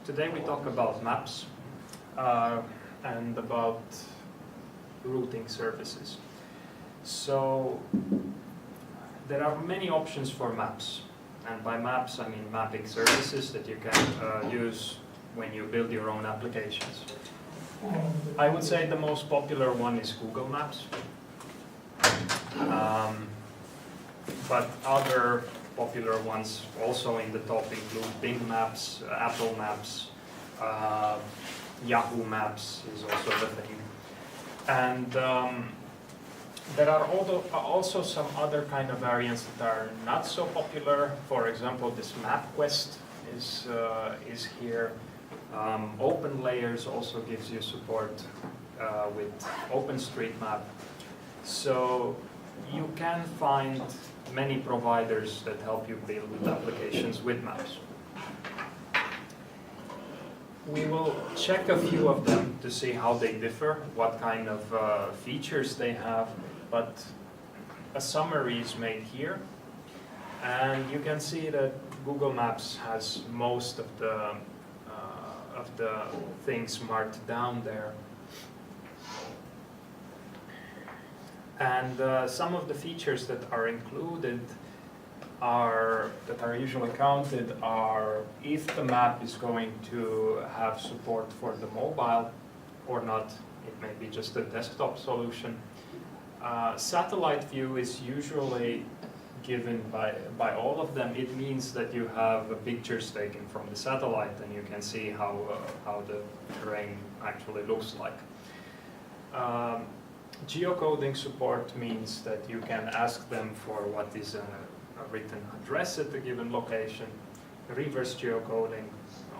today we talk about maps and about routing services. So there are many options for maps, and by maps I mean mapping services that you can use when you build your own applications. I would say the most popular one is Google Maps, but other popular ones also in the top include Bing Maps, Apple Maps, Yahoo Maps is also the thing. And there are also some other kind of variants that are not so popular. For example, this MapQuest is here. Openlayers also gives you support with OpenStreetMap. So you can find many providers that help you build applications with maps. We will check a few of them to see how they differ, what kind of features they have, but a summary is made here. And you can see that Google Maps has most of the things marked down there. And some of the features that are included that are usually counted are if the map is going to have support for the mobile or not. It may be just a desktop solution. Satellite view is usually given by all of them. It means that you have pictures taken from the satellite and you can see how the terrain actually looks like. Geocoding support means that you can ask them for what is a written address at a given location. Reverse geocoding,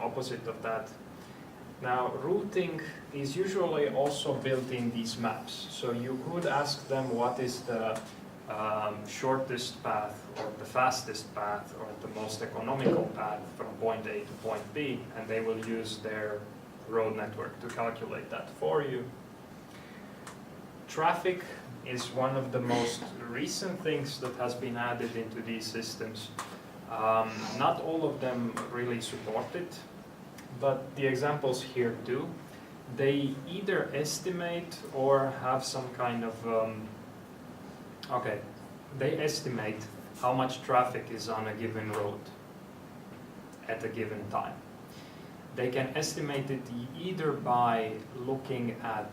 opposite of that. Now, routing is usually also built in these maps. So you could ask them what is the shortest path or the fastest path or the most economical path from point A to point B, and they will use their road network to calculate that for you. Traffic is one of the most recent things that has been added into these systems. Not all of them really support it, but the examples here do. They either estimate or have some kind of, they estimate how much traffic is on a given road at a given time. They can estimate it either by looking at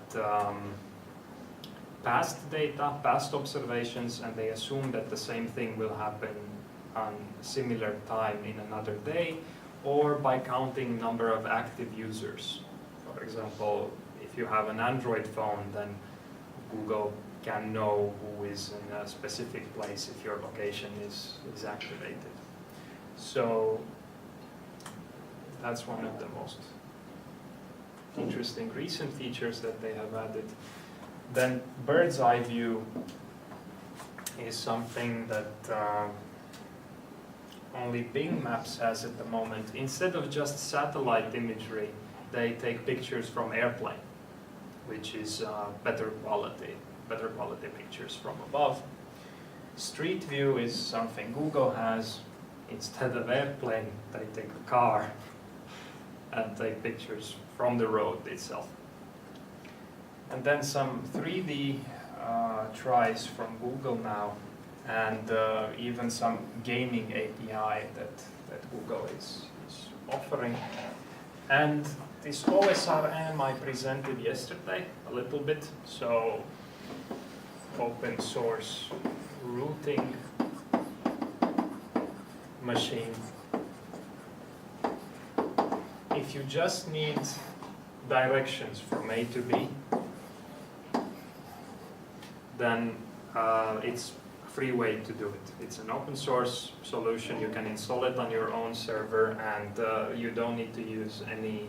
past data, past observations, and they assume that the same thing will happen on similar time in another day, or by counting number of active users. For example, if you have an Android phone, then Google can know who is in a specific place if your location is activated. So that's one of the most interesting recent features that they have added. Then bird's eye view is something that only Bing Maps has at the moment. Instead of just satellite imagery, they take pictures from airplane, which is better quality pictures from above. Street view is something Google has. Instead of airplane, they take a car and take pictures from the road itself. And then some 3D tries from Google now, and even some gaming API that Google is offering. And this OSRM I presented yesterday a little bit, so open source routing machine. If you just need directions from A to B, then it's a free way to do it. It's an open source solution. You can install it on your own server, and you don't need to use any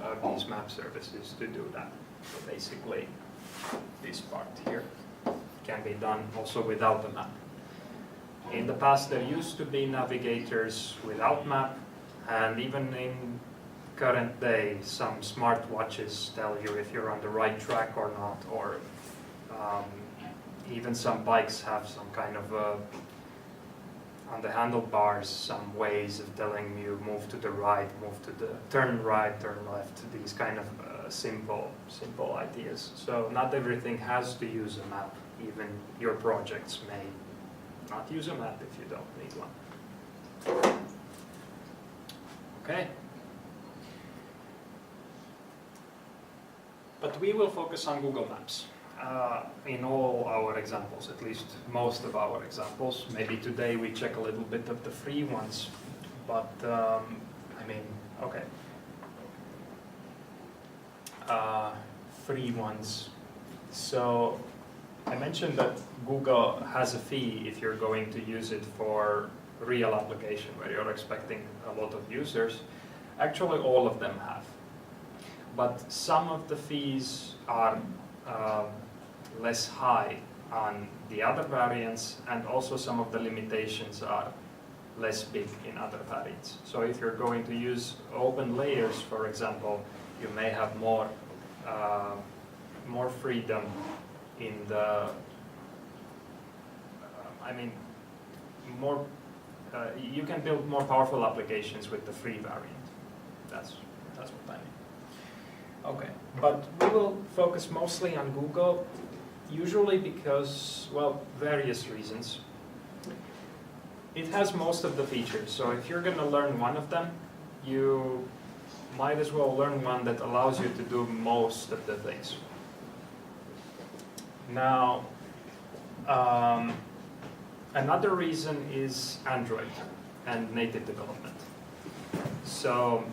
of these map services to do that. So basically, this part here can be done also without a map. In the past, there used to be navigators without map, and even in current day, some smartwatches tell you if you're on the right track or not, or even some bikes have some kind of on the handlebars some ways of telling you move to the right, move to the turn right, turn left, these kind of simple ideas. So not everything has to use a map. Even your projects may not use a map if you don't need one. Okay. But we will focus on Google Maps in all our examples, at least most of our examples. Maybe today we check a little bit of the free ones, but I mean, okay. Free ones. So I mentioned that Google has a fee if you're going to use it for real application where you're expecting a lot of users. Actually, all of them have. But some of the fees are less high on the other variants, and also some of the limitations are less big in other variants. So if you're going to use Openlayers, for example, you may have more freedom in the, you can build more powerful applications with the free variant. That's what I mean. Okay, but we will focus mostly on Google, usually because, well, various reasons. It has most of the features, so if you're going to learn one of them, you might as well learn one that allows you to do most of the things. Now, another reason is Android and native development. So,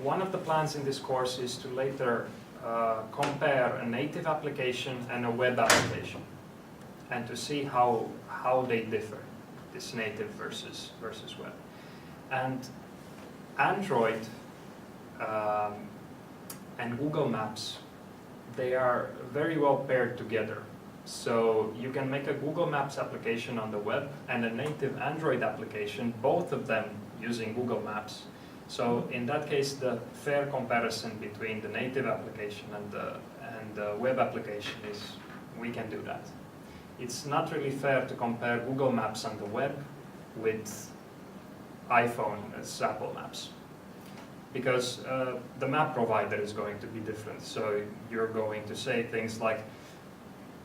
one of the plans in this course is to later compare a native application and a web application, and to see how they differ, this native versus web. And Android and Google Maps, they are very well paired together. So you can make a Google Maps application on the web and a native Android application, both of them using Google Maps. So in that case, the fair comparison between the native application and the web application is we can do that. It's not really fair to compare Google Maps on the web with iPhone as Apple Maps, because the map provider is going to be different. So you're going to say things like,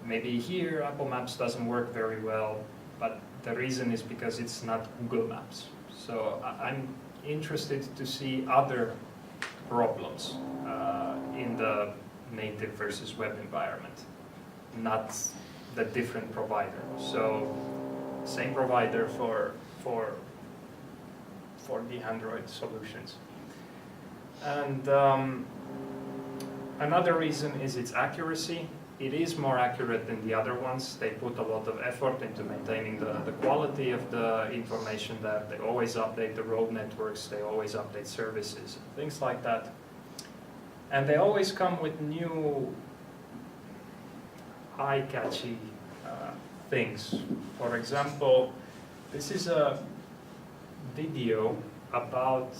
maybe here Apple Maps doesn't work very well, but the reason is because it's not Google Maps. So I'm interested to see other problems in the native versus web environment, not the different provider. So same provider for the Android solutions. And another reason is its accuracy. It is more accurate than the other ones. They put a lot of effort into maintaining the quality of the information there. They always update the road networks, they always update services, things like that. And they always come with new eye-catchy things. For example, this is a video about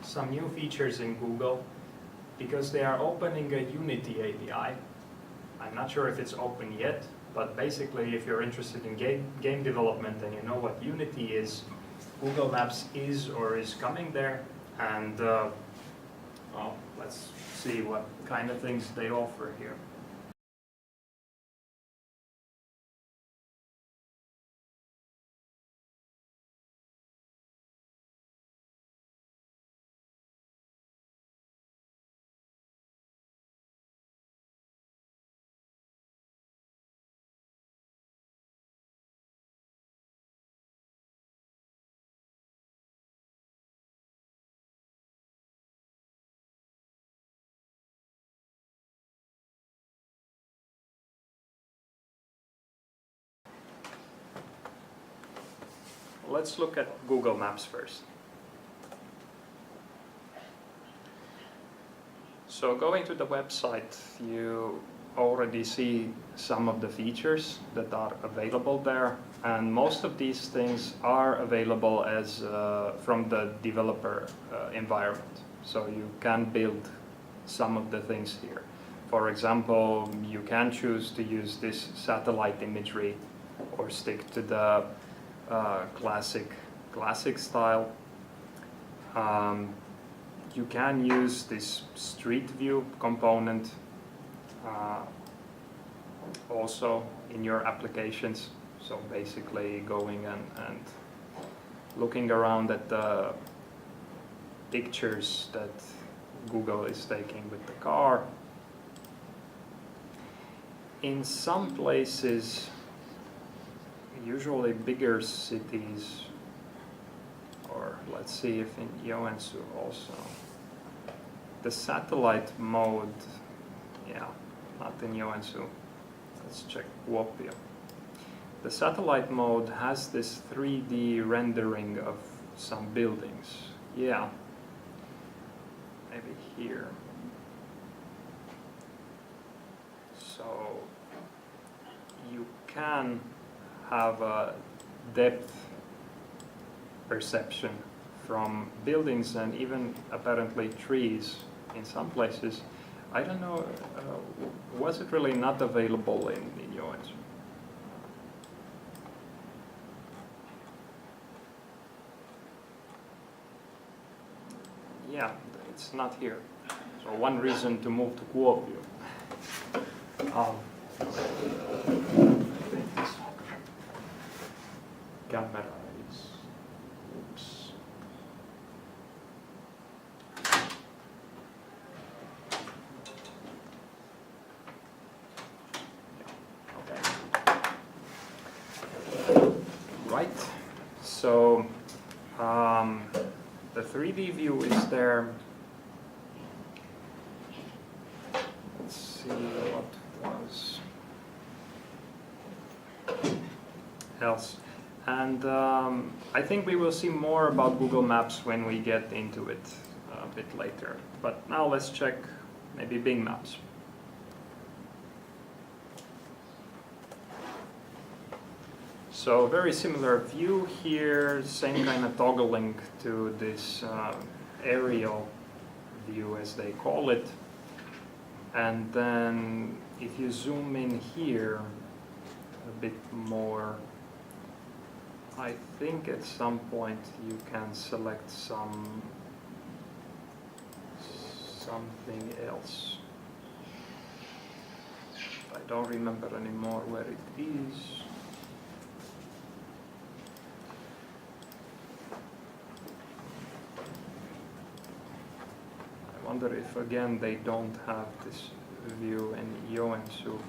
some new features in Google, because they are opening a Unity API. I'm not sure if it's open yet, but basically if you're interested in game development and you know what Unity is, Google Maps is or is coming there. And well, let's see what kind of things they offer here. Let's look at Google Maps first. So going to the website, you already see some of the features that are available there, and most of these things are available as from the developer environment. So you can build some of the things here. For example, you can choose to use this satellite imagery or stick to the classic style. You can use this street view component also in your applications. So basically going and looking around at the pictures that Google is taking with the car. In some places, usually bigger cities, or let's see if in Joensuu also, the satellite mode, yeah, not in Joensuu. Let's check Kuopio. The satellite mode has this 3D rendering of some buildings. Yeah, maybe here. So you can have a depth perception from buildings and even apparently trees in some places. I don't know, was it really not available in Joensuu? Yeah, it's not here. So one reason to move to Kuopio. Camera is, oops. Right, so the 3D view is there. Let's see what was else. And I think we will see more about Google Maps when we get into it a bit later. But now let's check maybe Bing Maps. So very similar view here, same kind of toggling to this aerial view as they call it. And then if you zoom in here a bit more, I think at some point you can select something else. I don't remember anymore where it is. I wonder if again they don't have this view in Joensuu.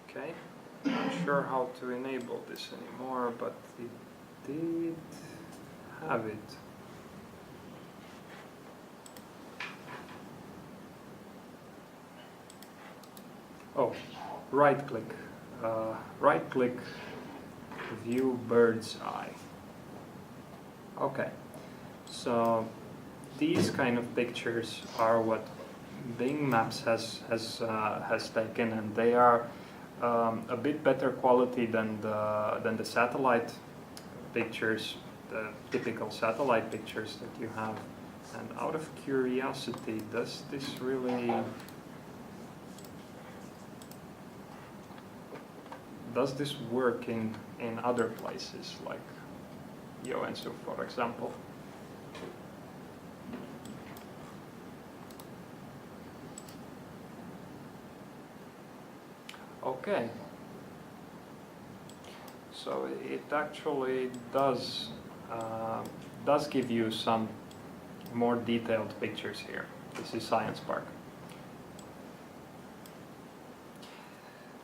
Okay, not sure how to enable this anymore, but it did have it. Oh, right click, view bird's eye. Okay, so these kind of pictures are what Bing Maps has taken, and they are a bit better quality than the satellite pictures, the typical satellite pictures that you have. And out of curiosity, does this really? Does this work in other places, like Joensuu, for example? Okay. So it actually does give you some more detailed pictures here. This is Science Park.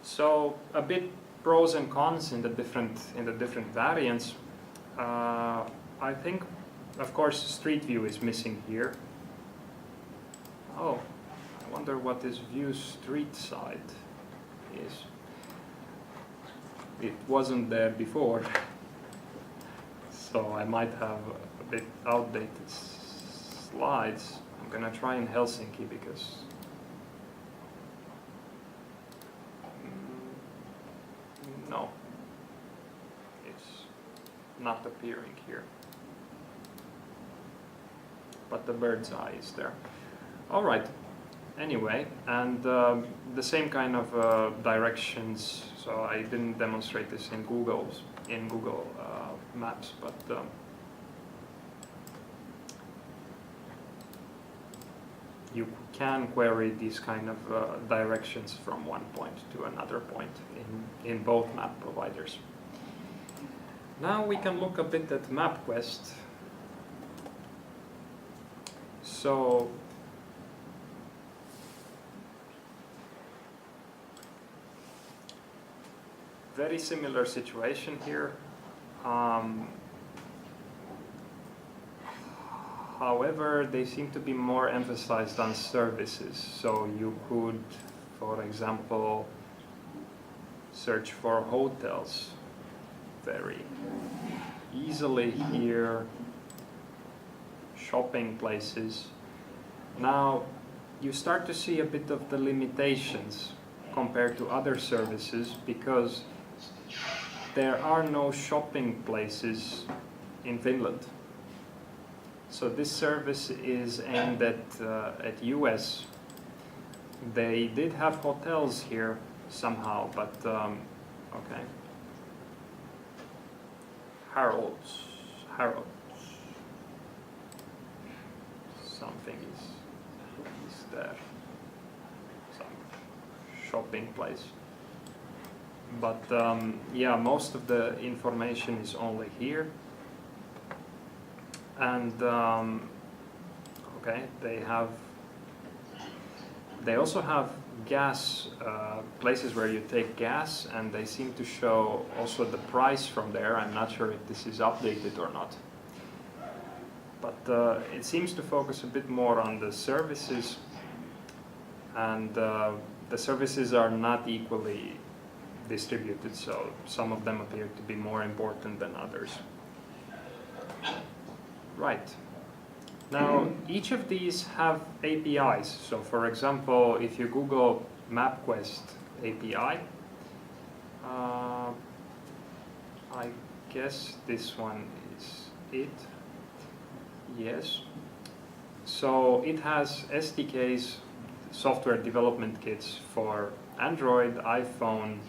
So a bit pros and cons in the different variants. I think, of course, Street View is missing here. Oh, I wonder what this View Street side is. It wasn't there before, so I might have a bit outdated slides. I'm gonna try in Helsinki because no, it's not appearing here. But the bird's eye is there. All right. Anyway, and the same kind of directions. So I didn't demonstrate this in Google Maps, but you can query these kind of directions from one point to another point in both map providers. Now we can look a bit at MapQuest. So very similar situation here. However, they seem to be more emphasized on services. So you could, for example, search for hotels very easily here, shopping places. Now, you start to see a bit of the limitations compared to other services because there are no shopping places in Finland. So this service is aimed at US. They did have hotels here somehow, but okay. Harrods. Something is there. Some shopping place. But yeah, most of the information is only here. And okay, they also have gas places where you take gas, and they seem to show also the price from there. I'm not sure if this is updated or not. But it seems to focus a bit more on the services, and the services are not equally distributed, so some of them appear to be more important than others. Right. Now, each of these have APIs. So, for example, if you Google MapQuest API, I guess this one is it. Yes. So it has SDKs, software development kits for Android, iPhone,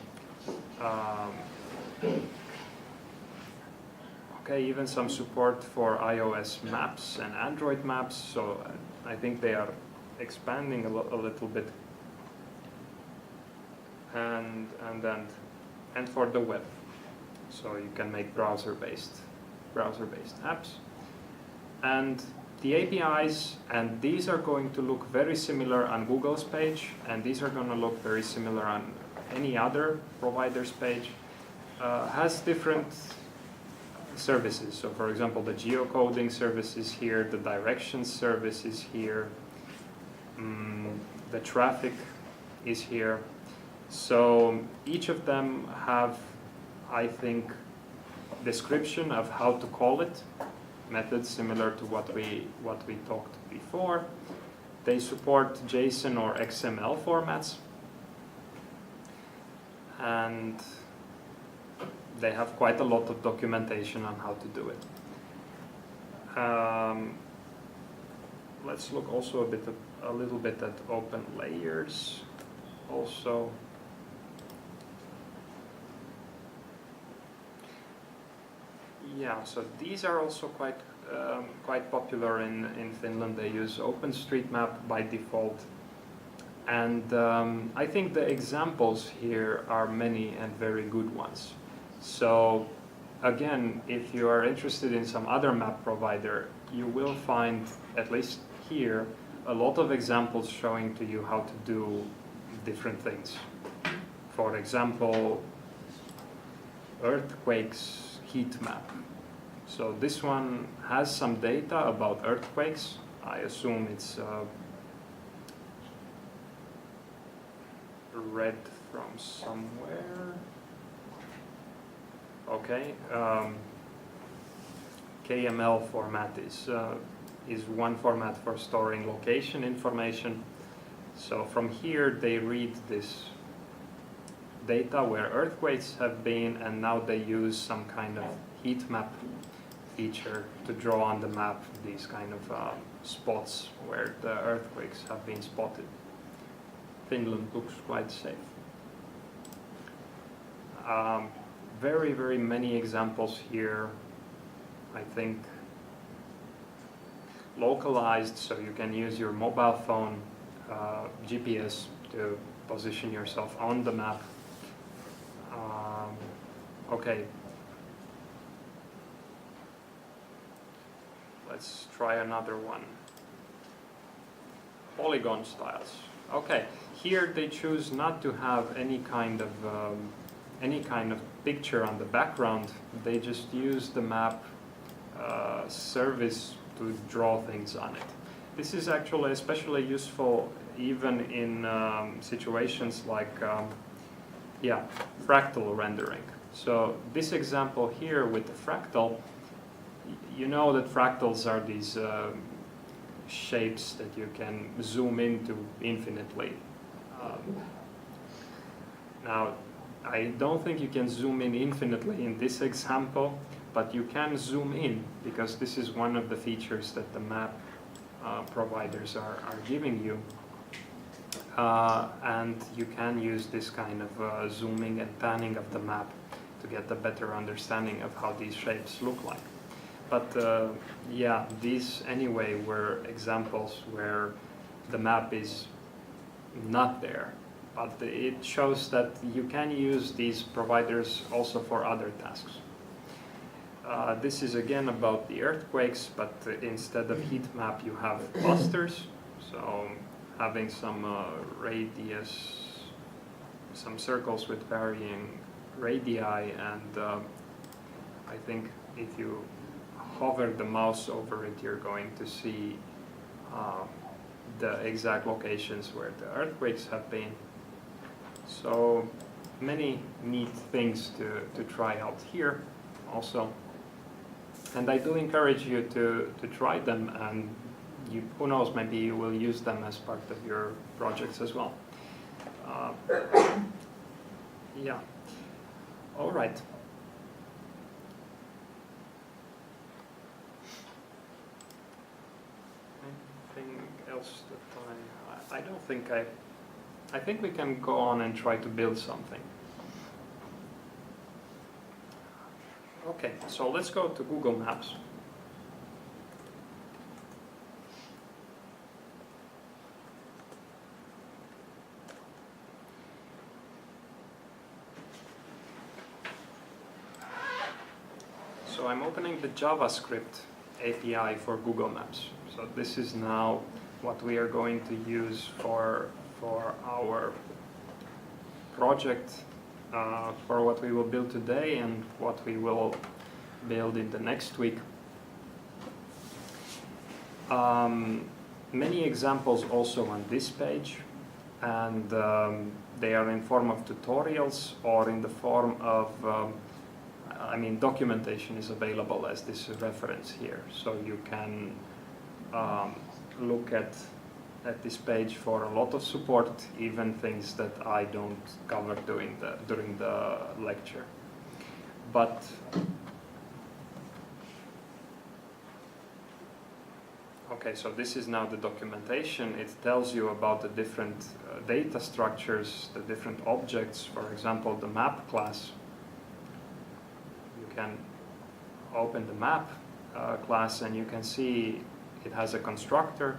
okay, even some support for iOS maps and Android maps. So I think they are expanding a little bit, and for the web. So you can make browser-based apps. And the APIs, and these are going to look very similar on Google's page, and these are going to look very similar on any other provider's page, has different services. So for example, the geocoding service is here, the directions service is here, the traffic is here. So each of them have, I think, description of how to call it, methods similar to what we talked before. They support JSON or XML formats, and they have quite a lot of documentation on how to do it. Let's look also a little bit at Openlayers also. Yeah, so these are also quite popular in Finland. They use OpenStreetMap by default. And I think the examples here are many and very good ones. So again, if you are interested in some other map provider, you will find, at least here, a lot of examples showing to you how to do different things. For example, earthquakes heat map. So this one has some data about earthquakes. I assume it's read from somewhere. Okay, KML format is one format for storing location information. So from here they read data where earthquakes have been, and now they use some kind of heat map feature to draw on the map these kind of spots where the earthquakes have been spotted. Finland looks quite safe. Very, very many examples here. I think localized, so you can use your mobile phone GPS to position yourself on the map. Okay, let's try another one. Polygon Styles. Okay, here they choose not to have any kind of picture on the background. They just use the map service to draw things on it. This is actually especially useful even in situations like fractal rendering. So this example here with the fractal, you know that fractals are these shapes that you can zoom into infinitely. Now, I don't think you can zoom in infinitely in this example, but you can zoom in because this is one of the features that the map providers are giving you. And you can use this kind of zooming and panning of the map to get a better understanding of how these shapes look like. But these anyway were examples where the map is not there. But it shows that you can use these providers also for other tasks. This is again about the earthquakes, but instead of heat map you have clusters. So having some radius, some circles with varying radii, and I think if you hover the mouse over it, you're going to see the exact locations where the earthquakes have been. So many neat things to try out here also. And I do encourage you to try them, and who knows, maybe you will use them as part of your projects as well. Yeah. All right. Anything else that I don't think I think we can go on and try to build something. Okay, so let's go to Google Maps. So I'm opening the JavaScript API for Google Maps. So this is now what we are going to use for our project, for what we will build today and what we will build in the next week. Many examples also on this page, and they are in form of tutorials or in the form of documentation is available as this reference here, so you can look at this page for a lot of support, even things that I don't cover during the lecture. But okay, so this is now the documentation. It tells you about the different data structures, the different objects. For example, the map class. You can open the map class and you can see it has a constructor,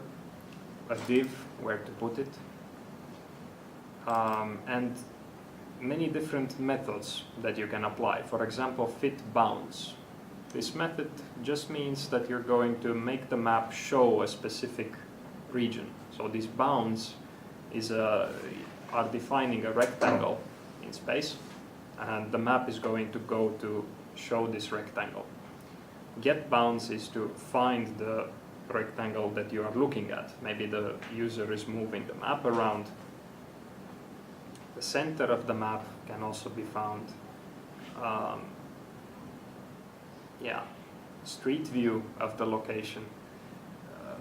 a div where to put it, and many different methods that you can apply. For example, fit bounds. This method just means that you're going to make the map show a specific region. So these bounds are defining a rectangle in space, and the map is going to go to show this rectangle. Get bounds is to find the rectangle that you are looking at. Maybe the user is moving the map around. The center of the map can also be found. Street view of the location.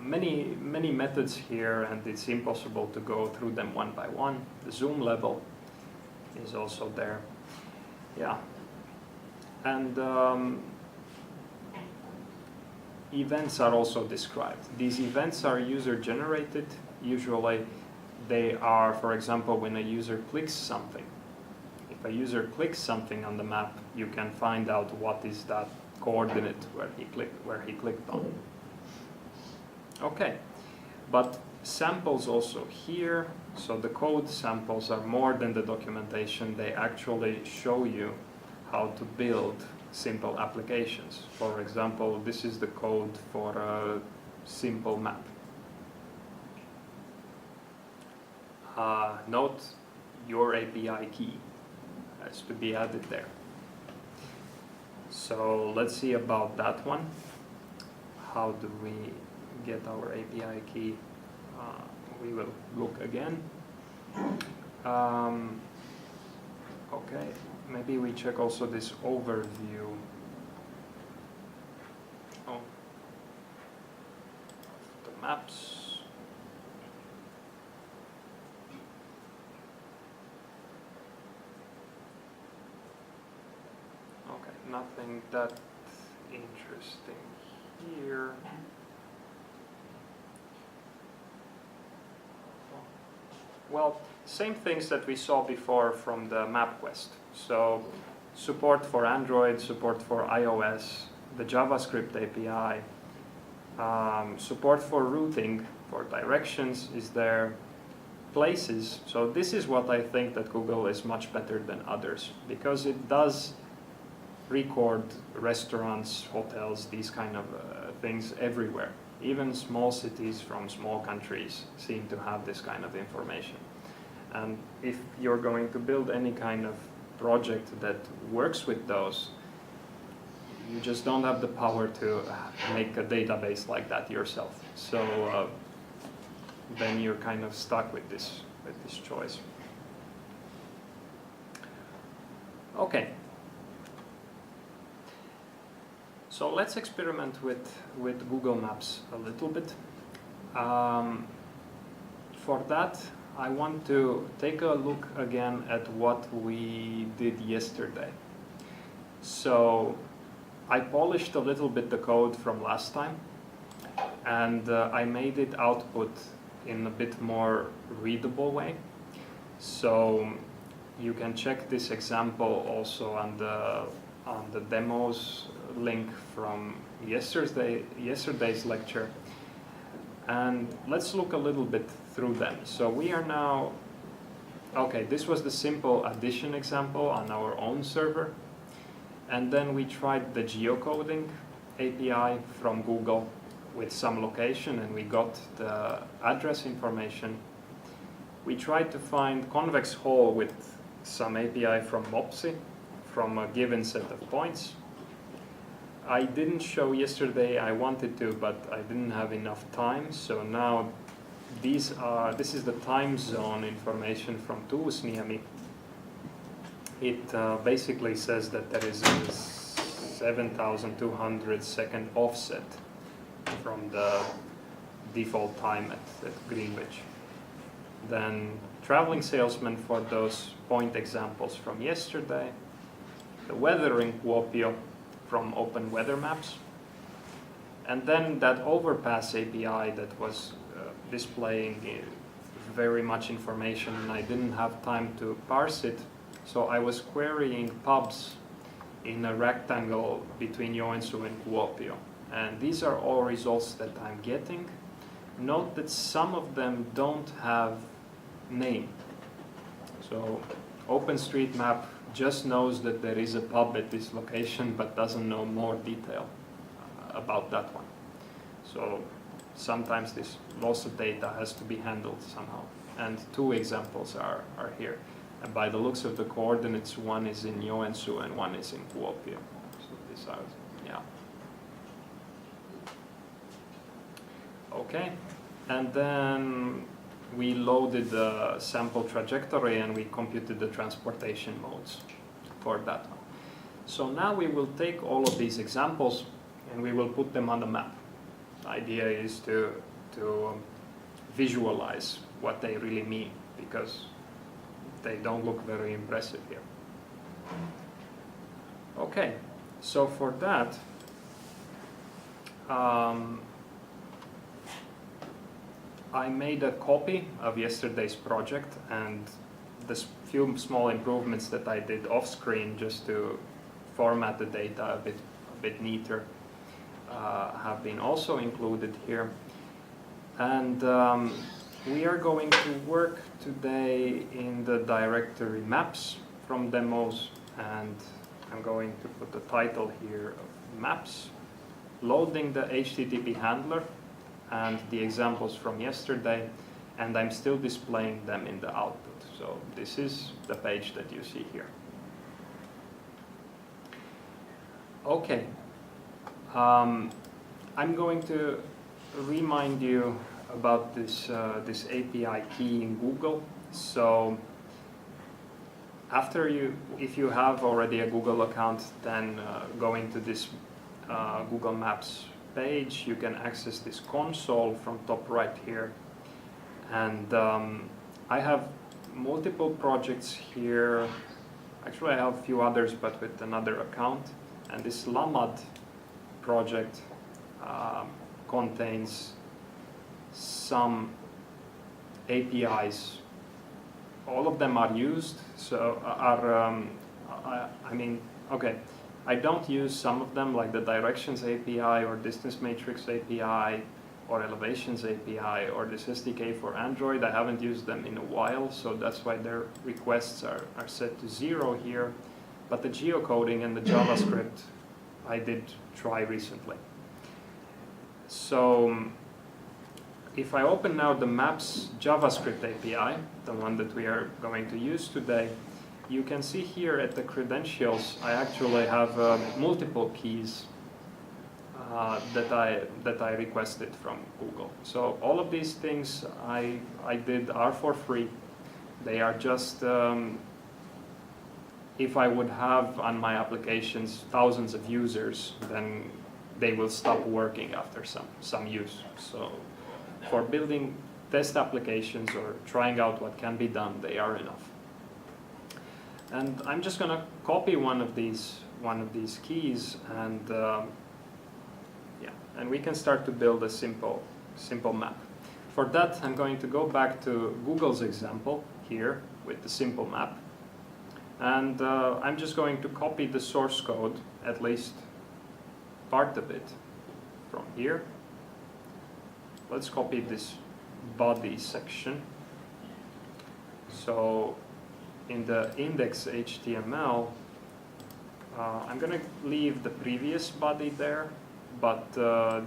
Many methods here, and it's impossible to go through them one by one. The zoom level. is also there. Yeah. And events are also described. These events are user generated. Usually they are, for example, when a user clicks something. If a user clicks something on the map, you can find out what is that coordinate where he clicked on. Okay, but samples also here. So the code samples are more than the documentation. They actually show you how to build simple applications. For example, this is the code for a simple map. Note your API key has to be added there. So let's see about that one. How do we get our API key? We will look again. Okay, maybe we check also this overview. Oh, the maps. Okay, nothing that interesting here. Well, same things that we saw before from the MapQuest. So support for Android, support for iOS, the JavaScript API, support for routing, for directions is there, places. So this is what I think that Google is much better than others, because it does record restaurants, hotels, these kind of things everywhere. Even small cities from small countries seem to have this kind of information. And if you're going to build any kind of project that works with those, you just don't have the power to make a database like that yourself. So then you're kind of stuck with this choice. Okay. So let's experiment with Google Maps a little bit. For that, I want to take a look again at what we did yesterday. So I polished a little bit the code from last time, and I made it output in a bit more readable way. So you can check this example also on the demos link from yesterday's lecture, and let's look a little bit through them. So we are now, okay, this was the simple addition example on our own server, and then we tried the geocoding API from Google with some location, and we got the address information. We tried to find convex hull with some API from Mopsy from a given set of points. I didn't show yesterday, I wanted to, but I didn't have enough time. So now this is the time zone information from Tuusniemi. It basically says that there is a 7,200 second offset from the default time at Greenwich. Then traveling salesman for those point examples from yesterday. The weather in Kuopio from Open Weather Maps, and then that overpass API that was displaying very much information, and I didn't have time to parse it, so I was querying pubs in a rectangle between Joensuu and Kuopio, and these are all results that I'm getting. Note that some of them don't have name. So OpenStreetMap just knows that there is a pub at this location, but doesn't know more detail about that one. So sometimes this loss of data has to be handled somehow. And two examples are here. And by the looks of the coordinates, one is in Joensuu and one is in Kuopio. So these are, yeah. Okay, and then we loaded the sample trajectory and we computed the transportation modes for that one. So now we will take all of these examples and we will put them on the map. The idea is to visualize what they really mean, because they don't look very impressive here. Okay, so for that, I made a copy of yesterday's project, and the few small improvements that I did off screen just to format the data a bit neater have been also included here. And we are going to work today in the directory maps from demos, and I'm going to put the title here of maps, loading the HTTP handler and the examples from yesterday, and I'm still displaying them in the output. So this is the page that you see here. Okay, I'm going to remind you about this API key in Google. So if you have already a Google account, then going to this Google Maps page, you can access this console from top right here. And I have multiple projects here. Actually, I have a few others, but with another account. And this Lamad project contains some APIs. All of them are used, so I don't use some of them, like the Directions API or Distance Matrix API or Elevations API or this SDK for Android. I haven't used them in a while, so that's why their requests are set to 0 here. But the geocoding and the JavaScript I did try recently. So if I open now the Maps JavaScript API, the one that we are going to use today, you can see here at the credentials I actually have multiple keys that I requested from Google. So all of these things I did are for free. They are just if I would have on my applications thousands of users, then they will stop working after some use. So for building test applications or trying out what can be done, they are enough. And I'm just going to copy one of these keys, and and we can start to build a simple map. For that, I'm going to go back to Google's example here with the simple map, and I'm just going to copy the source code, at least part of it, from here. Let's copy this body section. So in the index HTML, I'm going to leave the previous body there, but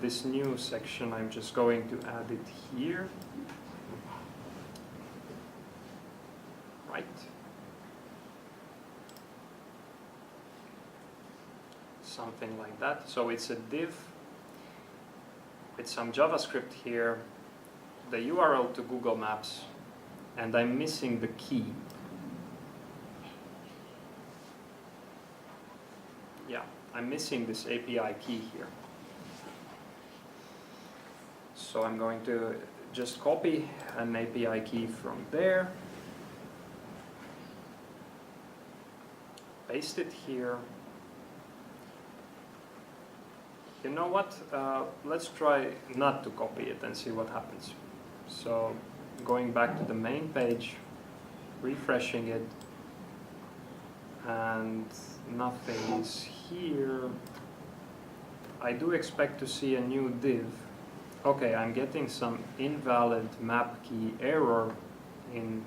this new section, I'm just going to add it here. Right. Something like that. So it's a div with some JavaScript here, the URL to Google Maps, and I'm missing the key. Yeah, I'm missing this API key here. So I'm going to just copy an API key from there, paste it here. You know what? Let's try not to copy it and see what happens. So going back to the main page, refreshing it, and nothing is here. I do expect to see a new div. Okay, I'm getting some invalid map key error in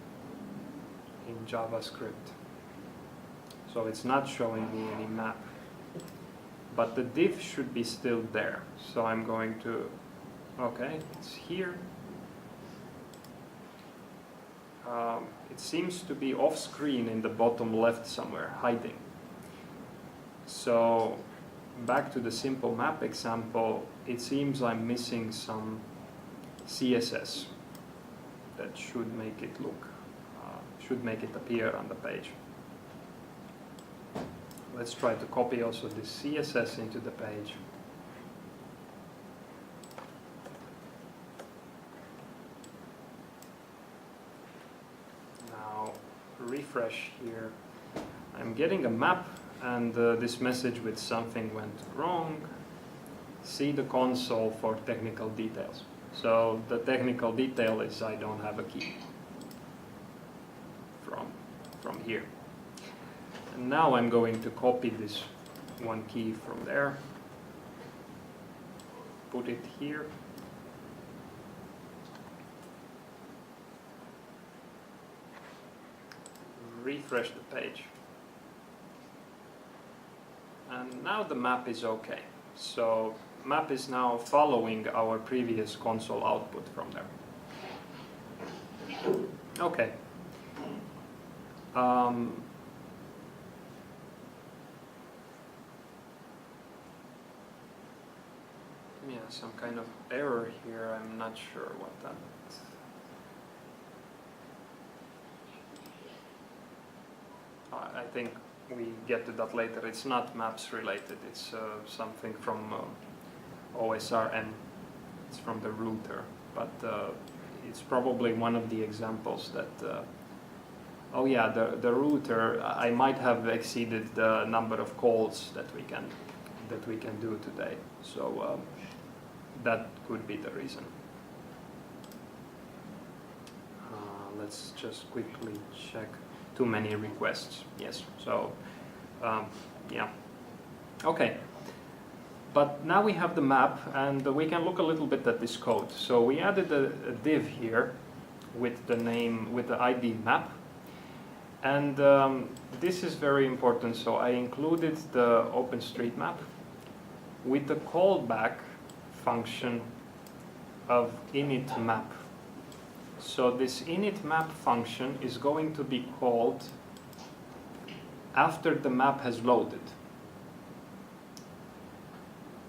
JavaScript. So it's not showing me any map. But the div should be still there. So I'm going to, okay, it's here. It seems to be off screen in the bottom left somewhere, hiding. So back to the simple map example, it seems I'm missing some CSS that should make it look, should make it appear on the page. Let's try to copy also this CSS into the page. Now refresh here, I'm getting a map and this message with something went wrong. See the console for technical details. So the technical detail is I don't have a key from here. And now I'm going to copy this one key from there, put it here. Refresh the page. And now the map is okay. So map is now following our previous console output from there. Okay. Yeah, some kind of error here. I'm not sure what that. I think we get to that later. It's not maps related. It's something from OSRN. It's from the router, but it's probably one of the examples that. Oh yeah, the router. I might have exceeded the number of calls that we can do today. So that could be the reason. Let's just quickly check. Too many requests. Yes. So yeah. Okay. But now we have the map, and we can look a little bit at this code. So we added a div here with the name, with the ID map. And this is very important. So I included the OpenStreetMap with the callback function of initMap. So this initMap function is going to be called after the map has loaded.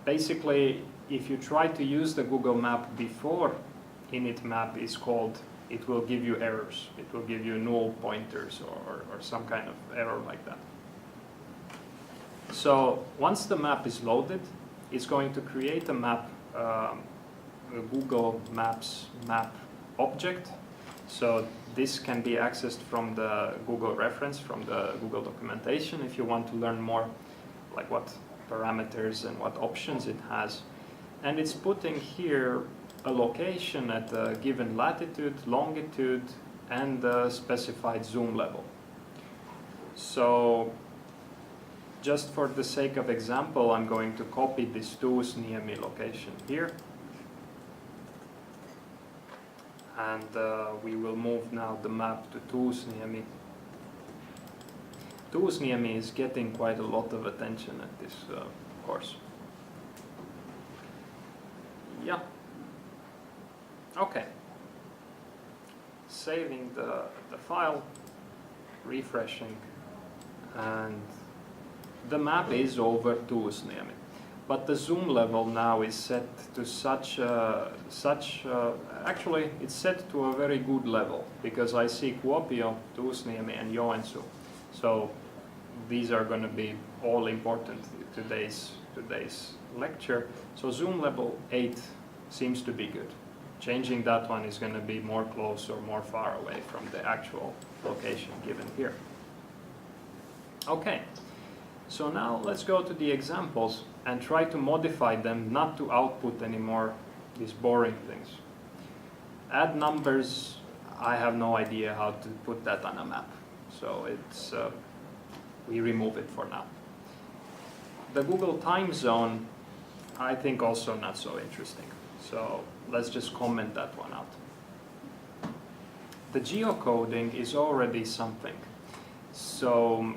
Basically, if you try to use the Google Map before initMap is called, it will give you errors. It will give you null pointers or some kind of error like that. So once the map is loaded, it's going to create a map, a Google Maps map object. So this can be accessed from the Google reference, from the Google documentation, if you want to learn more, like what parameters and what options it has. And it's putting here a location at a given latitude, longitude, and a specified zoom level. So just for the sake of example, I'm going to copy this Tuusniemi location here. And we will move now the map to Tuusniemi. Tuusniemi is getting quite a lot of attention at this course. Yeah. Okay. Saving the file, refreshing, and the map is over Tuusniemi. But the zoom level now is set to actually it's set to a very good level, because I see Kuopio, Tuusniemi, and Joensuu. So these are going to be all important in today's lecture. So zoom level 8 seems to be good. Changing that one is going to be more close or more far away from the actual location given here. Okay. So now let's go to the examples and try to modify them not to output anymore these boring things. Add numbers, I have no idea how to put that on a map. So it's we remove it for now. The Google time zone, I think also not so interesting. So let's just comment that one out. The geocoding is already something. So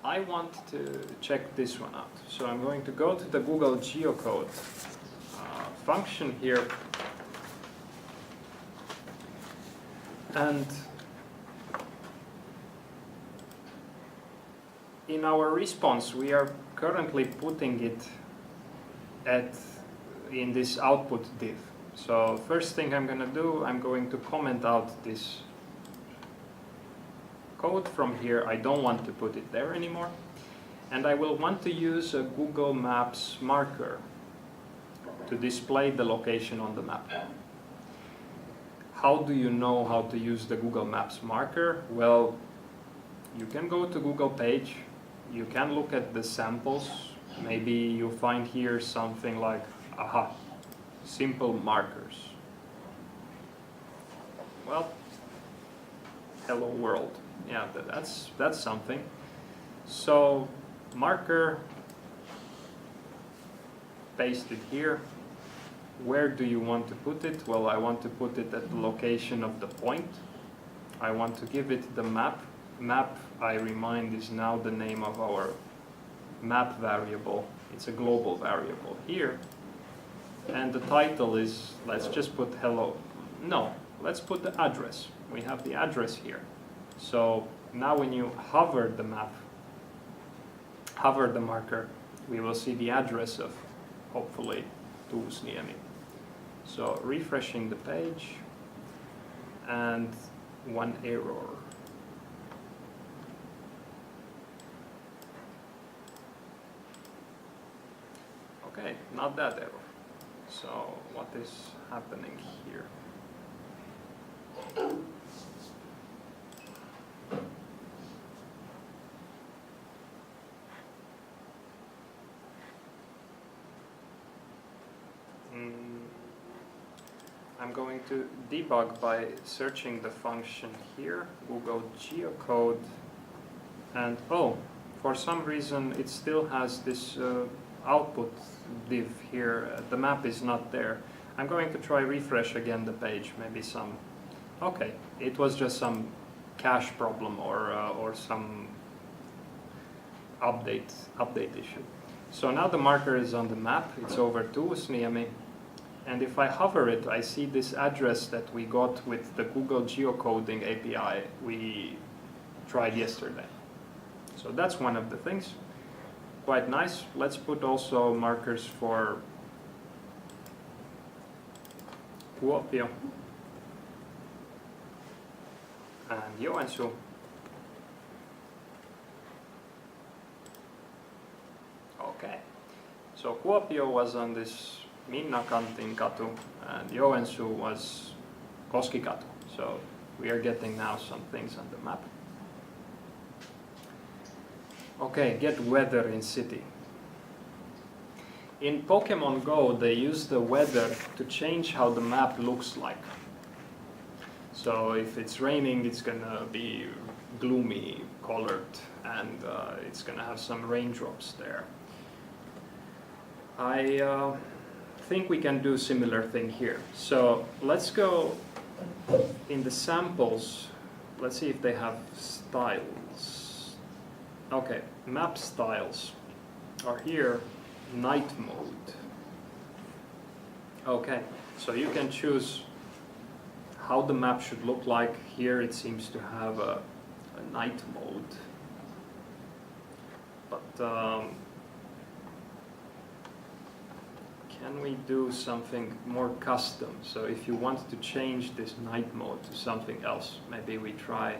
I want to check this one out. So I'm going to go to the Google geocode function here. And in our response, we are currently putting it in this output div. So first thing I'm going to do, I'm going to comment out this code from here. I don't want to put it there anymore. And I will want to use a Google Maps marker to display the location on the map. how do you know how to use the Google Maps marker? Well, you can go to Google page, you can look at the samples, maybe you find here something like, aha, simple markers. Well, hello world, yeah, that's something. So, marker, paste it here. Where do you want to put it? Well, I want to put it at the location of the point. I want to give it the map. Map, I remind, is now the name of our map variable. It's a global variable here. And the title is, let's just put hello. No, let's put the address. We have the address here. So now when you hover the map, hover the marker, we will see the address of, hopefully, Tuusniemi. So refreshing the page, and one error. Okay, not that error. So what is happening here? I'm going to debug by searching the function here, Google geocode, and oh, for some reason it still has this output div here. The map is not there. I'm going to try refresh again the page, maybe some, okay, it was just some cache problem or some update issue. So now the marker is on the map, it's over Tuusniemi. And if I hover it, I see this address that we got with the Google geocoding API we tried yesterday. So that's one of the things. Quite nice. Let's put also markers for Kuopio and Joensuu. Okay. So Kuopio was on this Minnakantin katu, and Joensuu was Koskikatu. So we are getting now some things on the map. Okay, get weather in city. In Pokemon Go, they use the weather to change how the map looks like. So if it's raining, it's gonna be gloomy colored, and it's gonna have some raindrops there. I think we can do similar thing here. So let's go in the samples. Let's see if they have styles. Okay, map styles are here. Night mode. Okay, so you can choose how the map should look like. Here it seems to have a night mode. But can we do something more custom? So if you want to change this night mode to something else, maybe we try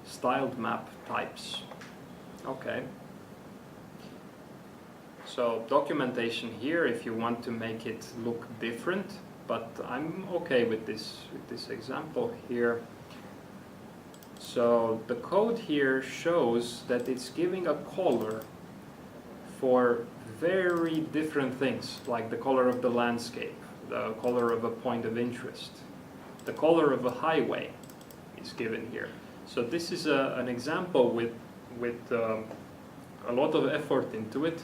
styled map types. Okay. So documentation here if you want to make it look different, but I'm okay with this example here. So the code here shows that it's giving a color for very different things, like the color of the landscape, the color of a point of interest, the color of a highway is given here. So this is an example with a lot of effort into it.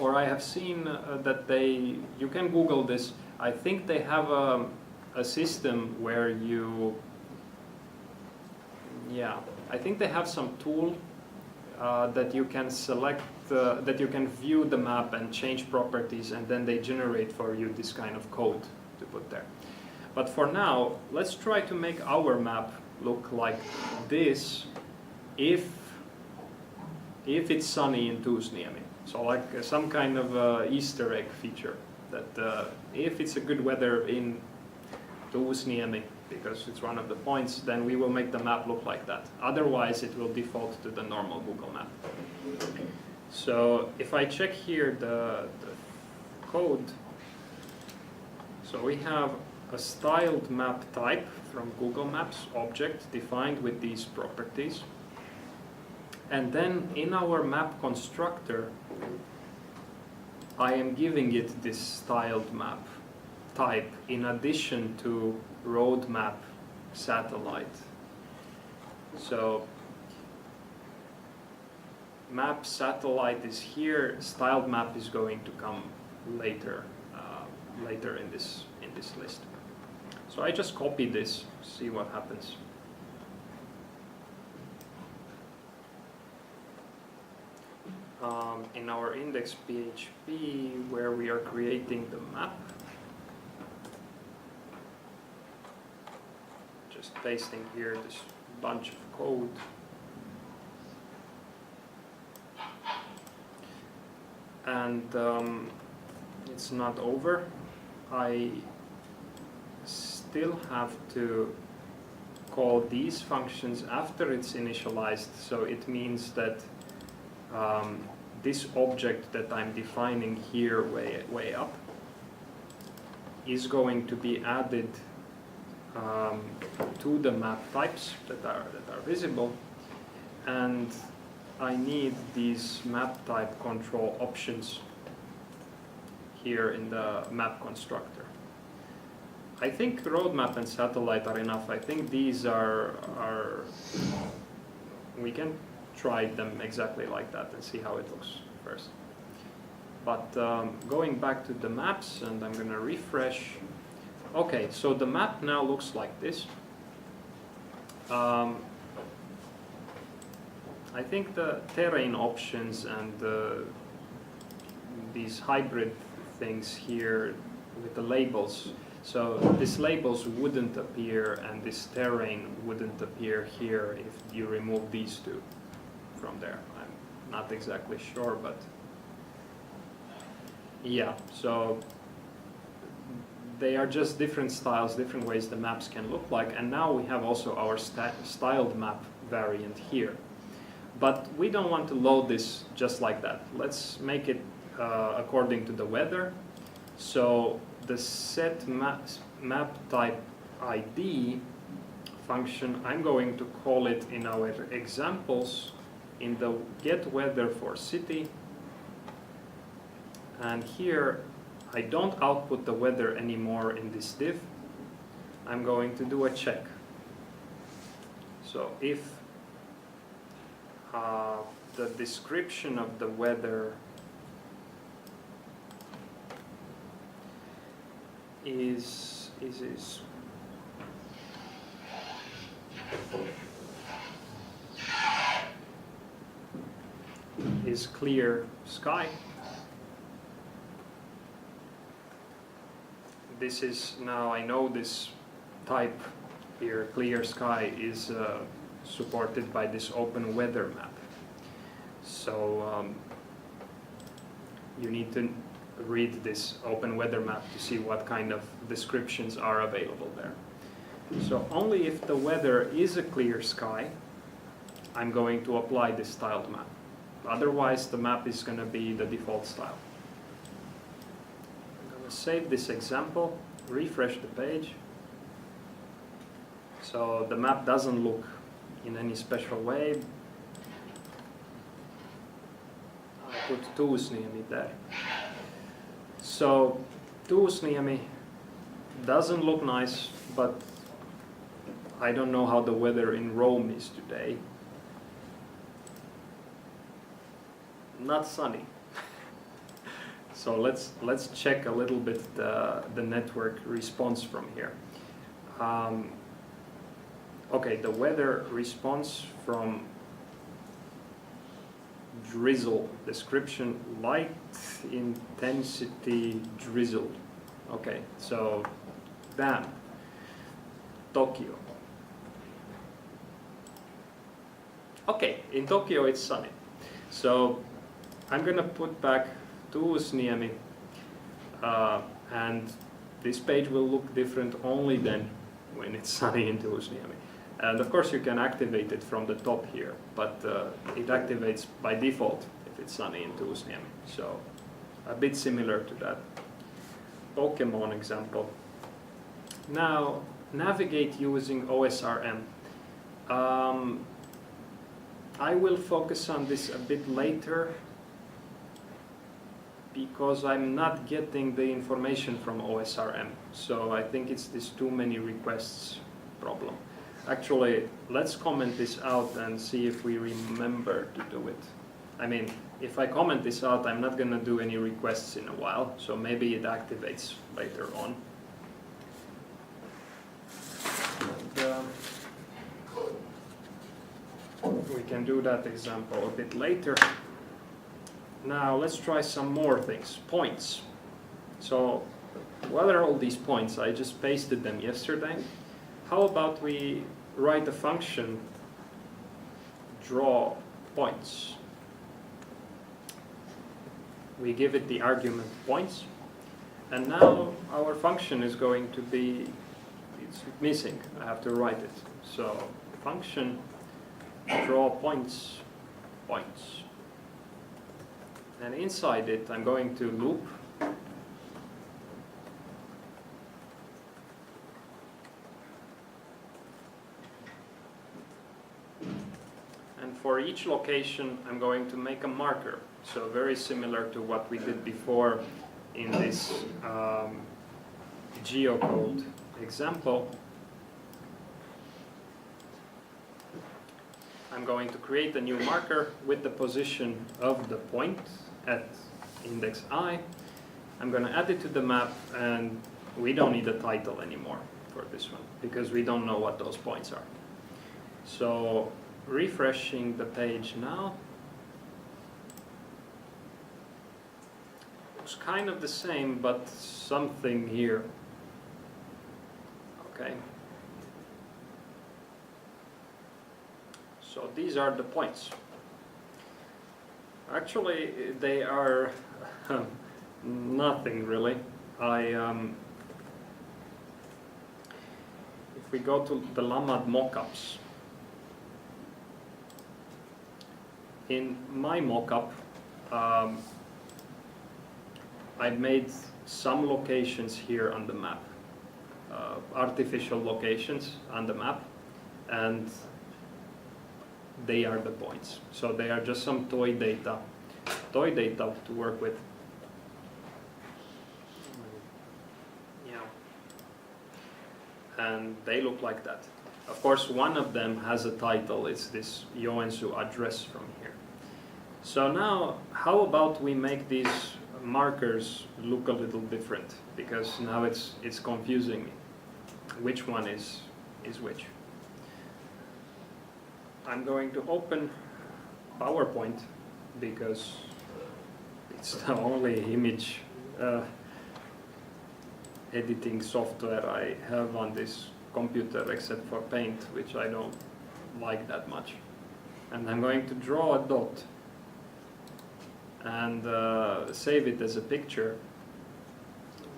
Or I have seen that you can Google this. I think they have a system where I think they have some tool that you can select, that you can view the map and change properties, and then they generate for you this kind of code to put there. But for now, let's try to make our map look like this if it's sunny in Tuusniemi. So like some kind of Easter egg feature that if it's a good weather in Tuusniemi, because it's one of the points, then we will make the map look like that. Otherwise, it will default to the normal Google map. So if I check here the code, so we have a styled map type from Google Maps object defined with these properties. And then in our map constructor, I am giving it this styled map type in addition to road map satellite. So map satellite is here, styled map is going to come later, later in this list. So I just copy this, see what happens. In our index PHP, where we are creating the map, just pasting here this bunch of code. And it's not over. I still have to call these functions after it's initialized, so it means that this object that I'm defining here way up is going to be added to the map types that are visible, and I need these map type control options here in the map constructor. I think road map and satellite are enough. I think these are we can try them exactly like that and see how it looks first. But going back to the maps, and I'm going to refresh. Okay, so the map now looks like this. I think the terrain options and these hybrid things here with the labels, so these labels wouldn't appear and this terrain wouldn't appear here if you remove these two from there. I'm not exactly sure, but yeah, so they are just different styles, different ways the maps can look like, and now we have also our styled map variant here. But we don't want to load this just like that. Let's make it according to the weather. So the set map type ID function, I'm going to call it in our examples in the get weather for city. And here I don't output the weather anymore in this div. I'm going to do a check. So if the description of the weather is clear sky. This is now, I know this type here, clear sky, is supported by this open weather map. So you need to read this open weather map to see what kind of descriptions are available there. So only if the weather is a clear sky, I'm going to apply this styled map. Otherwise, the map is going to be the default style. I'm going to save this example, refresh the page. So the map doesn't look in any special way. I put Tuusniemi there. So Tuusniemi doesn't look nice, but I don't know how the weather in Rome is today. Not sunny. So let's check a little bit the network response from here. Okay, the weather response from drizzle description, light intensity drizzle. Okay, so damn, Tokyo. Okay, in Tokyo it's sunny. So I'm gonna put back Tuusniemi, and this page will look different only then when it's sunny in Tuusniemi. And of course you can activate it from the top here, but it activates by default if it's sunny in Tuusniemi. So a bit similar to that Pokemon example. Now, navigate using OSRM. I will focus on this a bit later because I'm not getting the information from OSRM. So I think it's this too many requests problem. Actually, let's comment this out and see if we remember to do it. I mean, if I comment this out, I'm not going to do any requests in a while, so maybe it activates later on. And, we can do that example a bit later. Now let's try some more things. Points. So what are all these points? I just pasted them yesterday. How about we write a function, draw points. We give it the argument points, and now our function is going to be, it's missing. I have to write it. So function draw points, points. And inside it, I'm going to loop. And for each location, I'm going to make a marker. So very similar to what we did before in this geocode example. I'm going to create a new marker with the position of the point at index I. I'm going to add it to the map, and we don't need a title anymore for this one because we don't know what those points are. So refreshing the page now. Looks kind of the same, but something here. Okay. So these are the points. Actually, they are nothing really. If we go to the Lamad mockups, in my mockup, I made some locations here on the map, artificial locations on the map, and they are the points. So they are just some toy data to work with. Yeah. And they look like that. Of course, one of them has a title. It's this Joensuu address from here. So now, how about we make these markers look a little different? Because now it's confusing me. Which one is which? I'm going to open PowerPoint because it's the only image editing software I have on this computer except for Paint, which I don't like that much. And I'm going to draw a dot and save it as a picture.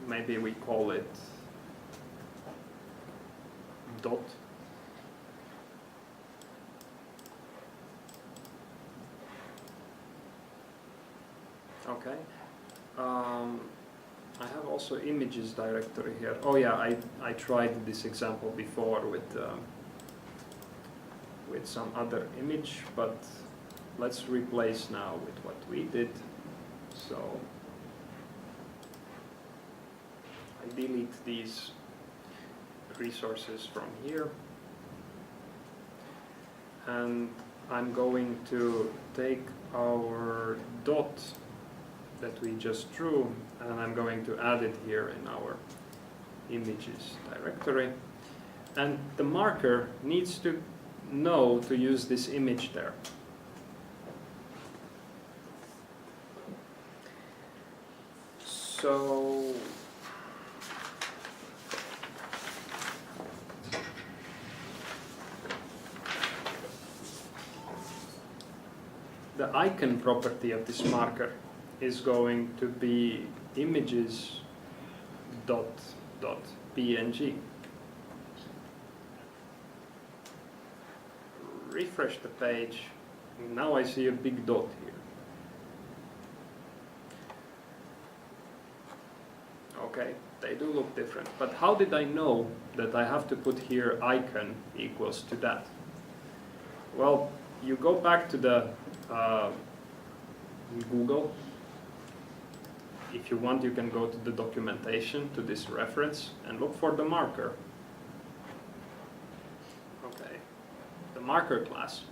Maybe we call it dot. Okay. I have also images directory here. Oh yeah, I tried this example before with some other image, but let's replace now with what we did. So I delete these resources from here, and I'm going to take our dot that we just drew, and I'm going to add it here in our images directory. And the marker needs to know to use this image there. So the icon property of this marker is going to be images.png. Refresh the page. Now I see a big dot here. Okay, they do look different. But how did I know that I have to put here icon equals to that? Well, you go back to the Google. If you want, you can go to the documentation, to this reference, and look for the marker. Okay, the marker class.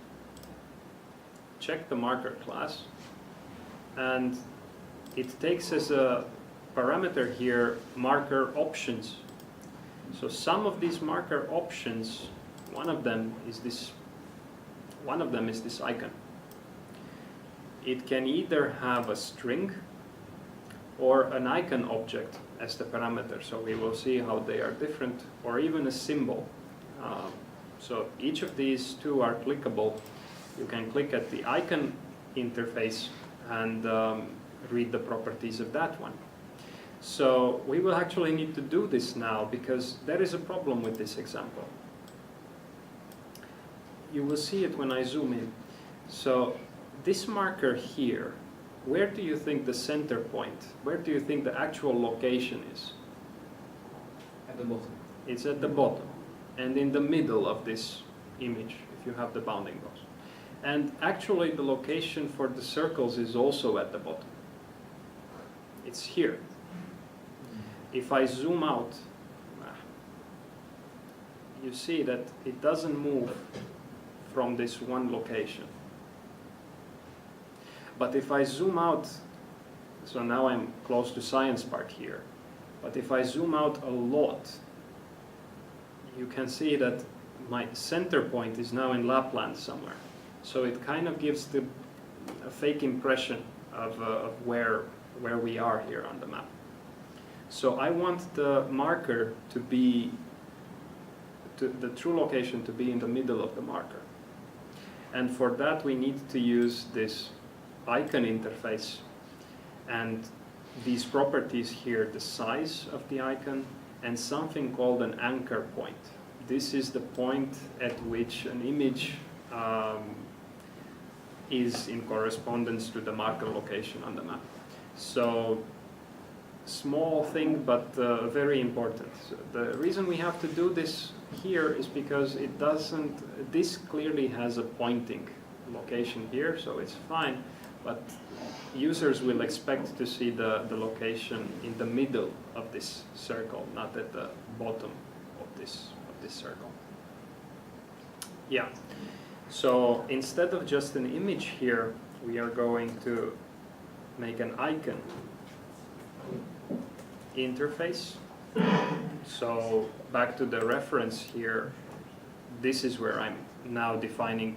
Check the marker class, and it takes as a parameter here marker options. So some of these marker options, one of them is this icon. It can either have a string or an icon object as the parameter, so we will see how they are different, or even a symbol. So each of these two are clickable. You can click at the icon interface and read the properties of that one. So we will actually need to do this now because there is a problem with this example. You will see it when I zoom in. So this marker here, where do you think the center point, where do you think the actual location is? At the bottom. It's at the bottom and in the middle of this image, if you have the bounding box. And actually the location for the circles is also at the bottom. It's here. If I zoom out, you see that it doesn't move from this one location. But if I zoom out, so now I'm close to Science Park here, but if I zoom out a lot, you can see that my center point is now in Lapland somewhere. So it kind of gives a fake impression of where we are here on the map. So I want the marker to be, the true location to be in the middle of the marker. And for that we need to use this icon interface and these properties here, the size of the icon and something called an anchor point. This is the point at which an image is in correspondence to the marker location on the map. So small thing, but very important. So the reason we have to do this here is because it doesn't, this clearly has a pointing location here, so it's fine, but users will expect to see the location in the middle of this circle, not at the bottom of this circle. Yeah, so instead of just an image here, we are going to make an icon interface. So back to the reference here, this is where I'm now defining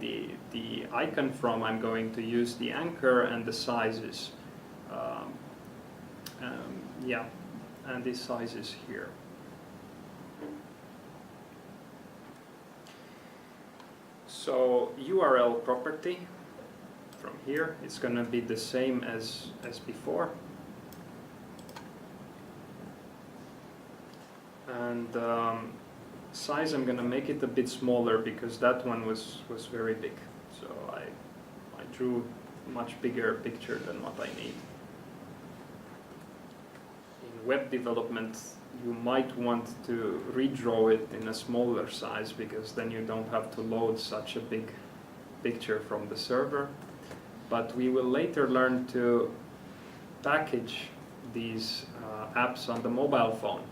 the icon from. I'm going to use the anchor and the sizes. Yeah, and the sizes here. So URL property from here, it's going to be the same as before. And size, I'm going to make it a bit smaller because that one was very big. So I drew a much bigger picture than what I need. In web development, you might want to redraw it in a smaller size because then you don't have to load such a big picture from the server. But we will later learn to package these apps on the mobile phone.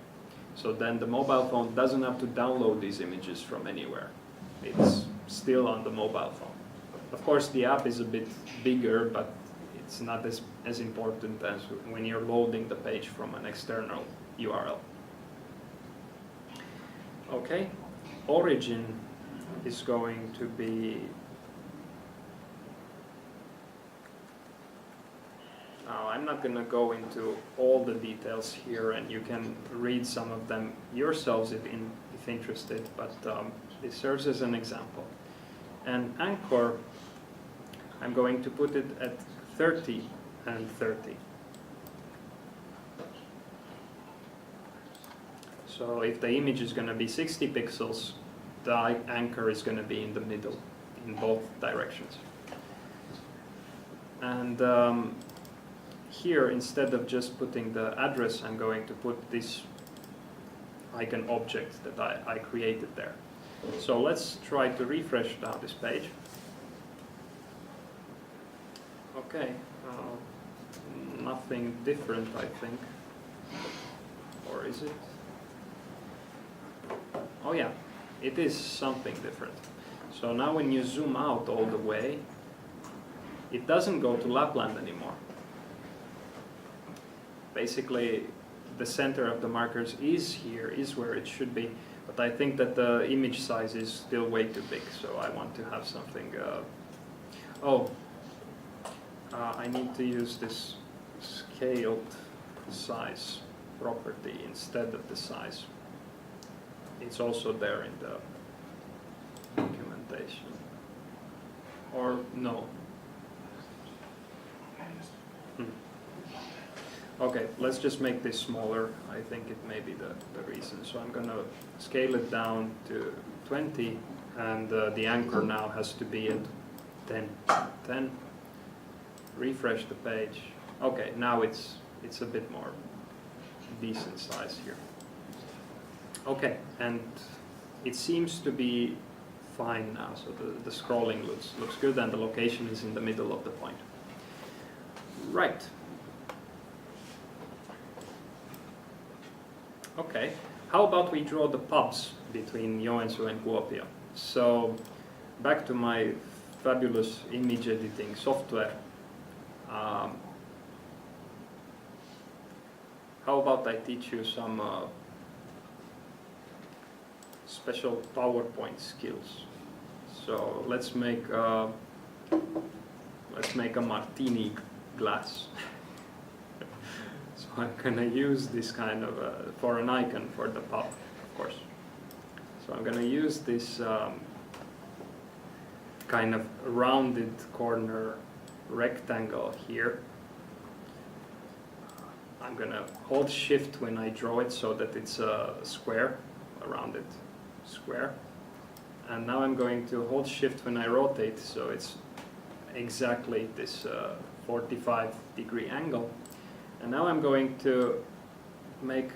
So then the mobile phone doesn't have to download these images from anywhere. It's still on the mobile phone. Of course, the app is a bit bigger, but it's not as important as when you're loading the page from an external URL. Okay, origin is going to be, now I'm not going to go into all the details here, and you can read some of them yourselves if interested, but it serves as an example. And anchor, I'm going to put it at 30 and 30. So if the image is going to be 60 pixels, the anchor is going to be in the middle, in both directions. And here, instead of just putting the address, I'm going to put this icon object that I created there. So let's try to refresh now this page. Okay, nothing different, I think. Or is it? Oh yeah, it is something different. So now when you zoom out all the way, it doesn't go to Lapland anymore. Basically, the center of the markers is here, is where it should be, but I think that the image size is still way too big, so I want to have something... I need to use this scaled size property instead of the size. It's also there in the documentation. Or no. Okay, let's just make this smaller. I think it may be the reason. So I'm going to scale it down to 20, and the anchor now has to be at 10. Refresh the page. Okay, now it's a bit more decent size here. Okay, and it seems to be fine now. So the scrolling looks good, and the location is in the middle of the point. Right. Okay, how about we draw the pubs between Joensuu and Kuopio? So, back to my fabulous image editing software. How about I teach you some special PowerPoint skills? So let's make a martini glass. So I'm gonna use this kind of for an icon for the pub, of course. So I'm gonna use this kind of rounded corner rectangle here. I'm gonna hold shift when I draw it so that it's a square, a rounded square. And now I'm going to hold shift when I rotate, so it's exactly this 45-degree angle. And now I'm going to make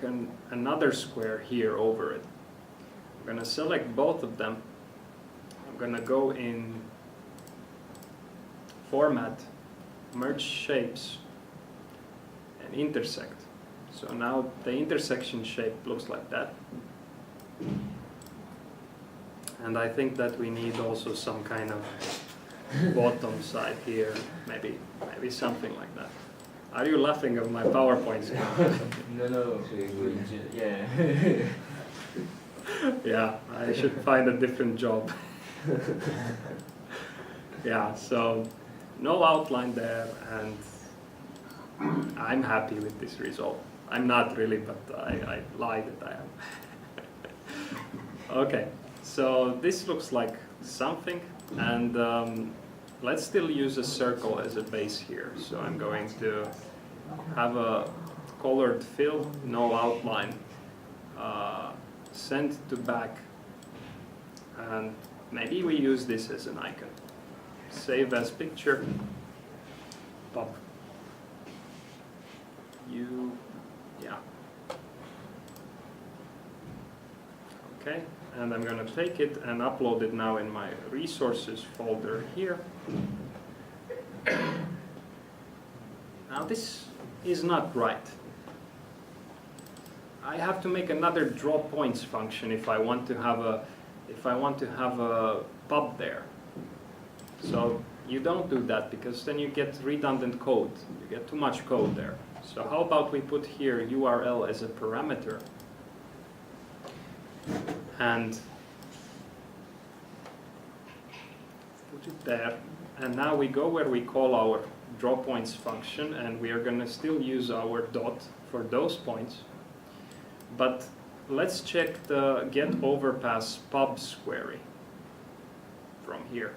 another square here over it. I'm going to select both of them. I'm going to go in Format, Merge Shapes, and Intersect. So now the intersection shape looks like that. And I think that we need also some kind of bottom side here, maybe something like that. Are you laughing at my PowerPoint? No. Yeah. Yeah, I should find a different job. Yeah, so no outline there, and I'm happy with this result. I'm not really, but I lied that I am. Okay, so this looks like something, and let's still use a circle as a base here. So I'm going to have a colored fill, no outline, send to back, and maybe we use this as an icon. Save as picture, pop. Yeah. Okay, and I'm going to take it and upload it now in my resources folder here. Now this is not right. I have to make another draw points function if I want to have a pub there. So you don't do that, because then you get redundant code. You get too much code there. So how about we put here URL as a parameter, and put it there. And now we go where we call our draw points function, and we are going to still use our dot for those points. But let's check the get overpass pubs query from here.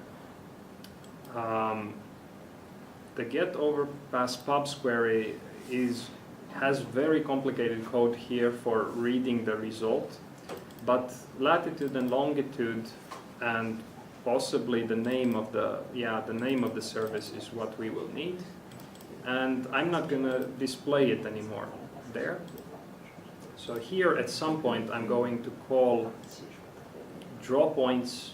The get overpass pubs query has very complicated code here for reading the result, but latitude and longitude and possibly the name of the service is what we will need. and I'm not going to display it anymore there. So here at some point I'm going to call draw points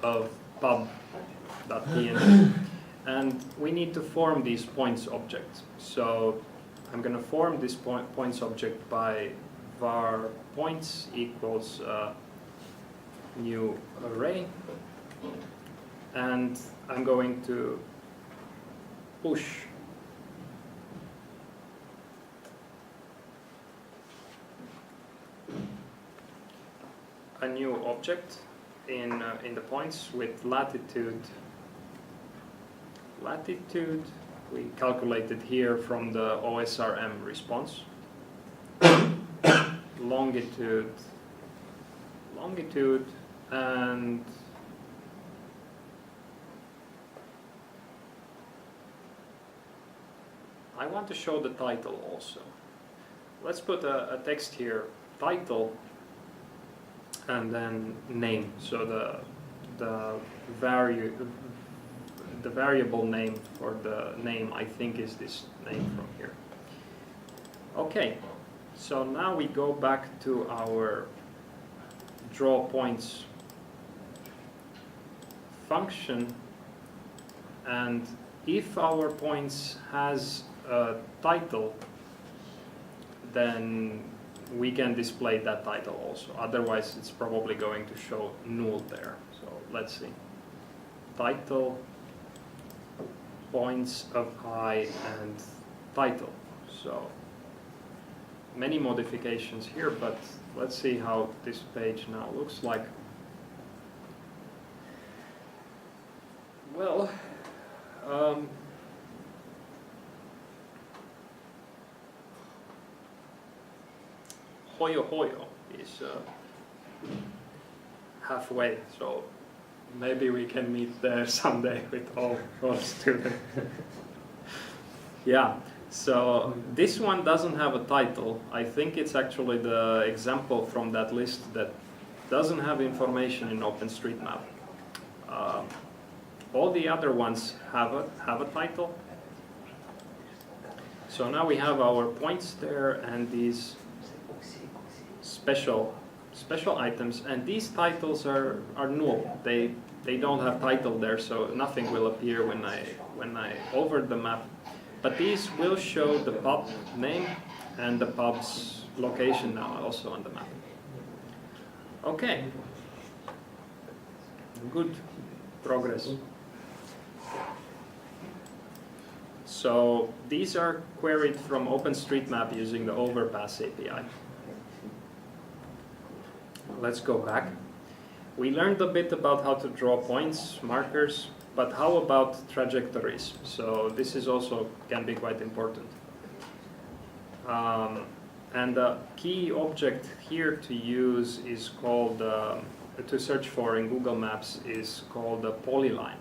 of pub.png, and we need to form these points objects. So I'm going to form this points object by var points equals new array, and I'm going to push a new object in the points with latitude. Latitude we calculated here from the OSRM response. Longitude, and I want to show the title also. Let's put a text here, title, and then name. So the variable name for the name, I think, is this name from here. Okay, so now we go back to our draw points function, and if our points has a title, then we can display that title also. Otherwise, it's probably going to show null there. So let's see. Title, points of I, and title. So many modifications here, but let's see how this page now looks like. Well, Hoyo Hoyo is halfway, so maybe we can meet there someday with all students. Yeah, so this one doesn't have a title. I think it's actually the example from that list that doesn't have information in OpenStreetMap. All the other ones have a title. So now we have our points there and these special items, and these titles are null. They don't have title there, so nothing will appear when I over the map. But these will show the pub name and the pub's location now also on the map. Okay. Good progress. So these are queried from OpenStreetMap using the Overpass API. Let's go back. We learned a bit about how to draw points, markers, but how about trajectories? So this is also can be quite important. And the key object here to use is called, to search for in Google Maps, is called the Polyline.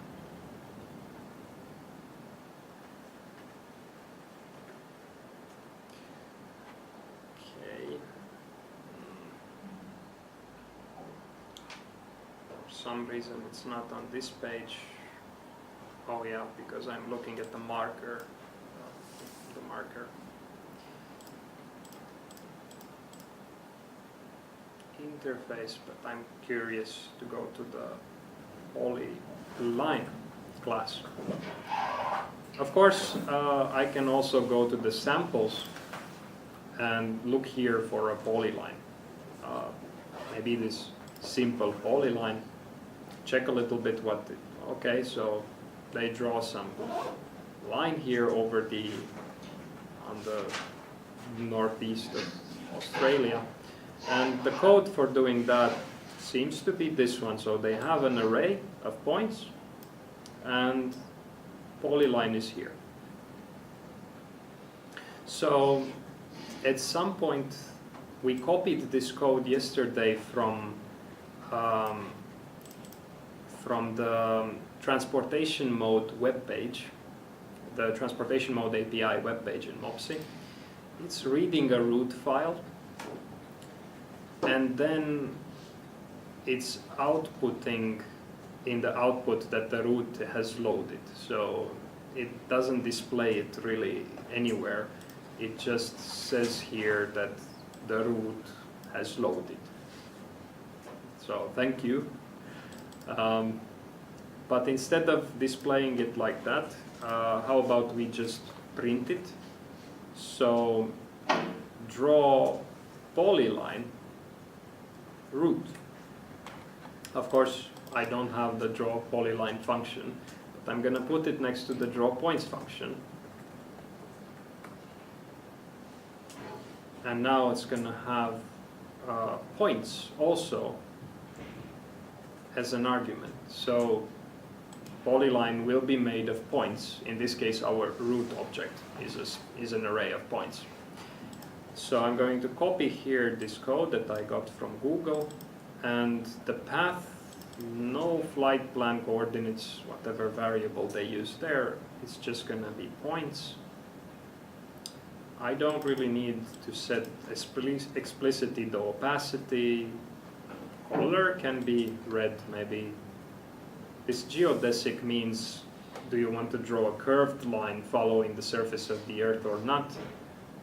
For some reason it's not on this page. Oh yeah, because I'm looking at the marker. Interface, but I'm curious to go to the Polyline class. Of course, I can also go to the samples and look here for a polyline. Maybe this simple polyline. Check a little bit what. Okay, so they draw some line here over on the northeast of Australia. And the code for doing that seems to be this one. So they have an array of points, and polyline is here. So at some point, we copied this code yesterday from the transportation mode webpage, the transportation mode API webpage in Mopsy. It's reading a root file, and then it's outputting in the output that the root has loaded. So it doesn't display it really anywhere. It just says here that the route has loaded. So thank you. But instead of displaying it like that, how about we just print it? So draw polyline route. Of course, I don't have the draw polyline function, but I'm going to put it next to the draw points function. And now it's going to have points also as an argument. So polyline will be made of points. In this case, our root object is an array of points. So I'm going to copy here this code that I got from Google, and the path, no flight plan coordinates, whatever variable they use there, it's just going to be points. I don't really need to set explicitly the opacity. Color can be red, maybe. This geodesic means, do you want to draw a curved line following the surface of the Earth or not?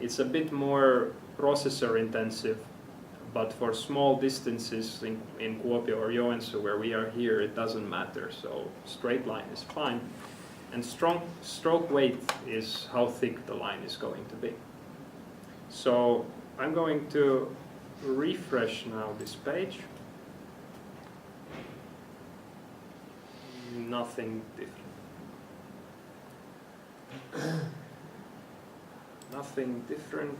It's a bit more processor intensive, but for small distances in Kuopio or Joensuu, where we are here, it doesn't matter. So straight line is fine. And stroke weight is how thick the line is going to be. So I'm going to refresh now this page. Nothing different. Nothing different.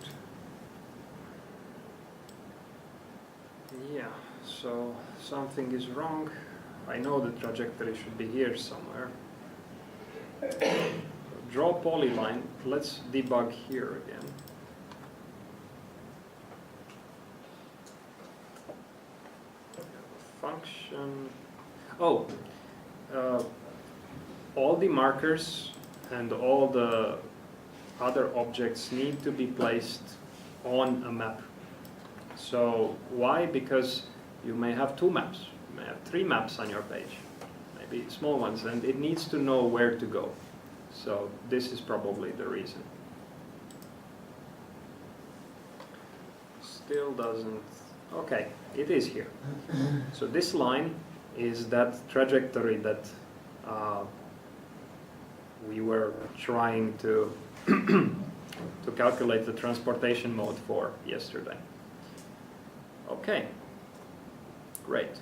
Yeah, so something is wrong. I know the trajectory should be here somewhere. Draw polyline. Let's debug here again. Function. Oh, all the markers and all the other objects need to be placed on a map. So why? Because you may have 2 maps, you may have 3 maps on your page, maybe small ones, and it needs to know where to go. So this is probably the reason. Still doesn't. Okay, it is here. So this line is that trajectory that we were trying to to calculate the transportation mode for yesterday. Okay, great.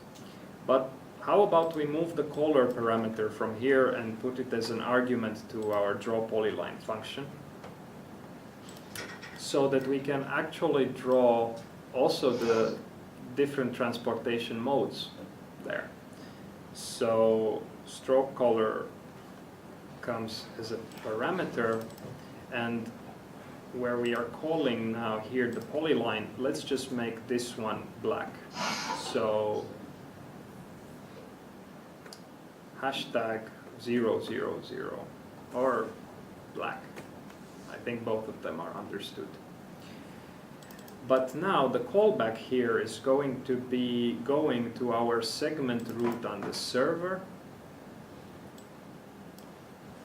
But how about we move the color parameter from here and put it as an argument to our draw polyline function, so that we can actually draw also the different transportation modes there. So stroke color comes as a parameter, and where we are calling now here the polyline, let's just make this one black. So hashtag 000 or black. I think both of them are understood. But now the callback here is going to be going to our segment route on the server.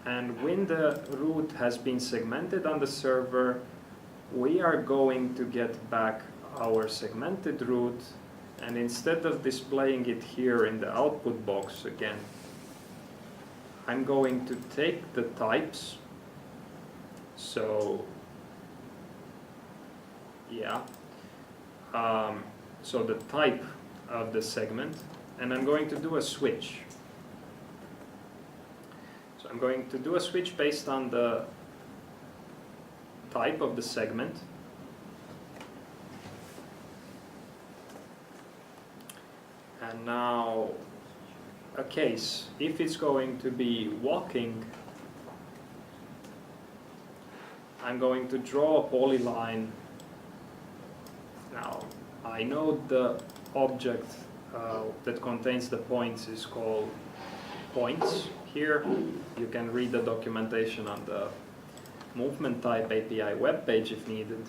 And when the route has been segmented on the server, we are going to get back our segmented route, and instead of displaying it here in the output box again, I'm going to take the types. So yeah, so the type of the segment, and I'm going to do a switch. So I'm going to do a switch based on the type of the segment. And now a case, if it's going to be walking, I'm going to draw a polyline. Now I know the object that contains the points is called points. Here you can read the documentation on the movement type API webpage if needed.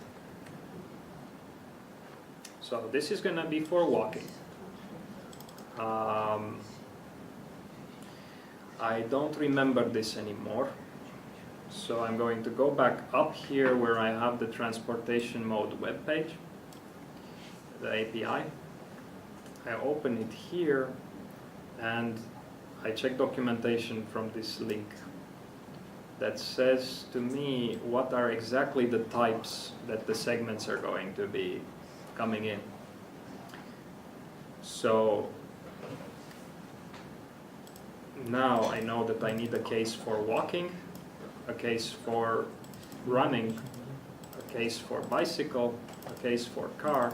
So this is going to be for walking. I don't remember this anymore. So I'm going to go back up here where I have the transportation mode web page, the API. I open it here and I check documentation from this link that says to me what are exactly the types that the segments are going to be coming in. So now I know that I need a case for walking, a case for running, a case for bicycle, a case for car,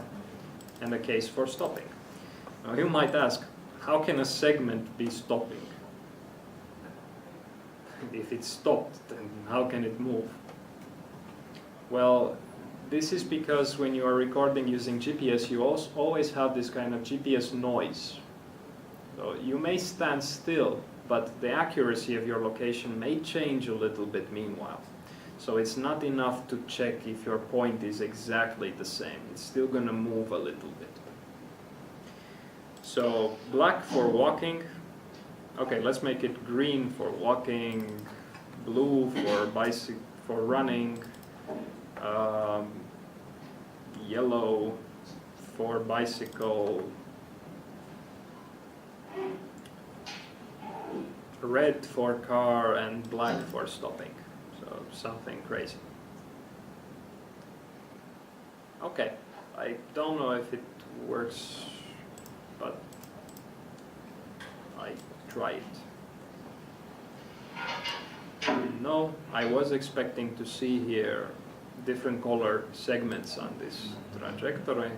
and a case for stopping. Now you might ask, how can a segment be stopping? If it's stopped, then how can it move? Well, this is because when you are recording using GPS, you also always have this kind of GPS noise. So you may stand still, but the accuracy of your location may change a little bit meanwhile. So it's not enough to check if your point is exactly the same. It's still going to move a little bit. So black for walking. Okay, let's make it green for walking, blue for running, yellow for bicycle, red for car, and black for stopping. So something crazy. Okay, I don't know if it works, but I try it. No, I was expecting to see here different color segments on this trajectory.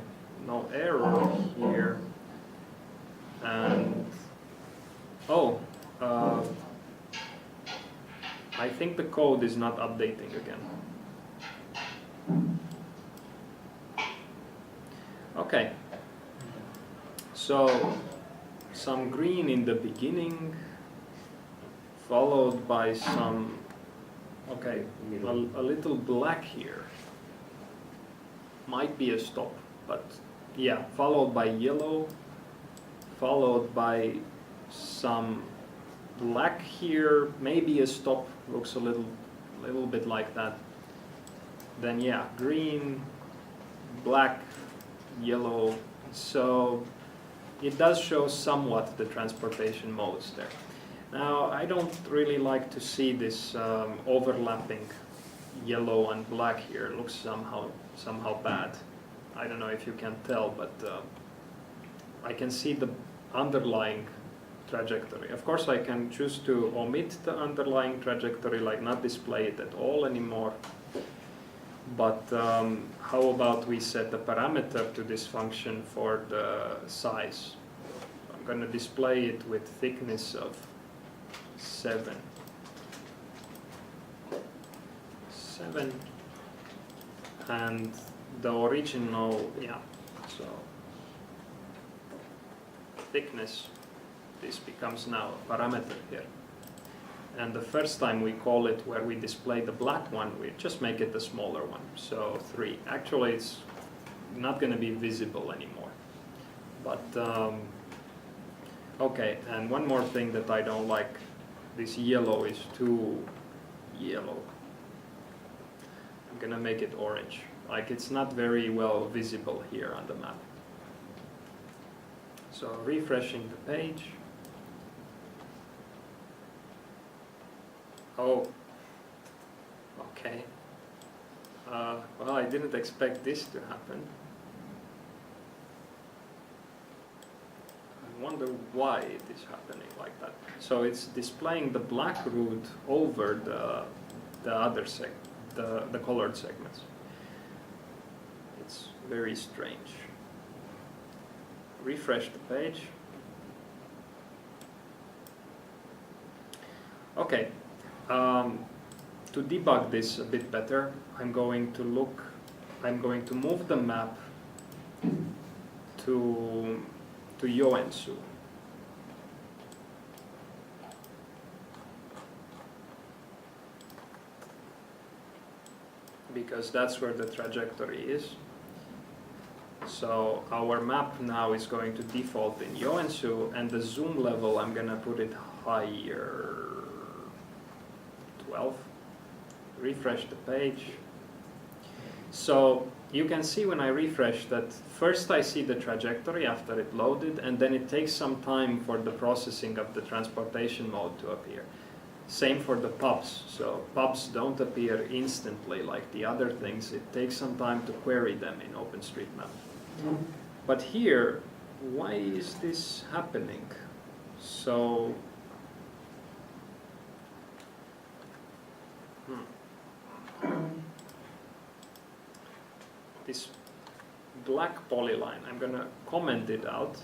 No error here. And I think the code is not updating again. Okay, so some green in the beginning, followed by some, okay, a little black here. Might be a stop, but yeah, followed by yellow, followed by some black here, maybe a stop, looks a little bit like that. Then yeah, green, black, yellow. So it does show somewhat the transportation modes there. Now I don't really like to see this overlapping yellow and black here. It looks somehow bad. I don't know if you can tell, but I can see the underlying trajectory. Of course I can choose to omit the underlying trajectory, like not display it at all anymore. But how about we set a parameter to this function for the size? I'm going to display it with thickness of 7. And the original, yeah, so thickness, this becomes now a parameter here. And the first time we call it where we display the black one, we just make it a smaller one, so 3. Actually it's not going to be visible anymore. But okay, and one more thing that I don't like, this yellow is too yellow. I'm going to make it orange, like it's not very well visible here on the map. So refreshing the page. Oh, okay. Well, I didn't expect this to happen. I wonder why it is happening like that. So it's displaying the black root over the other the colored segments. It's very strange. Refresh the page. Okay. To debug this a bit better, I'm going to move the map to Joensuu. Because that's where the trajectory is. So our map now is going to default in Joensuu, and the zoom level I'm going to put it higher, 12. refresh the page. So you can see when I refresh that first I see the trajectory after it loaded, and then it takes some time for the processing of the transportation mode to appear. Same for the pubs. So pubs don't appear instantly like the other things. It takes some time to query them in OpenStreetMap. But here, why is this happening? So this black polyline, I'm going to comment it out.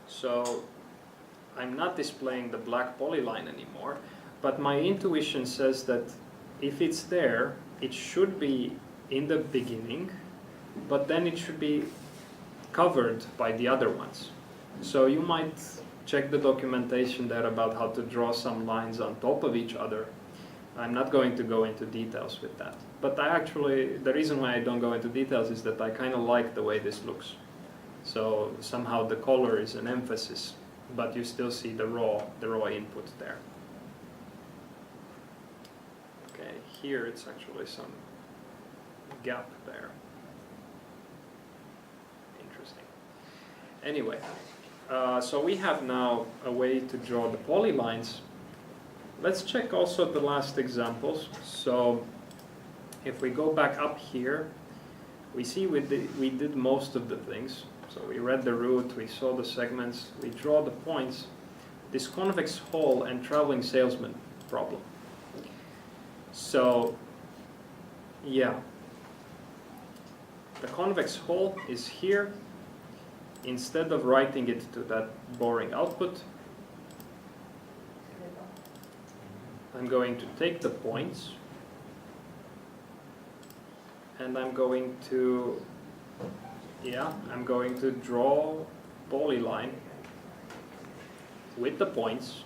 So I'm not displaying the black polyline anymore, but my intuition says that if it's there, it should be in the beginning, but then it should be covered by the other ones. So you might check the documentation there about how to draw some lines on top of each other. I'm not going to go into details with that. But the reason why I don't go into details is that I kind of like the way this looks. So somehow the color is an emphasis, but you still see the raw input there. Okay, here it's actually some gap there. Interesting. Anyway, so we have now a way to draw the polylines. Let's check also the last examples. So if we go back up here, we see we did most of the things. So we read the route, we saw the segments, we draw the points. This convex hull and traveling salesman problem. So, yeah. The convex hull is here. Instead of writing it to that boring output, I'm going to take the points and I'm going to draw polyline with the points,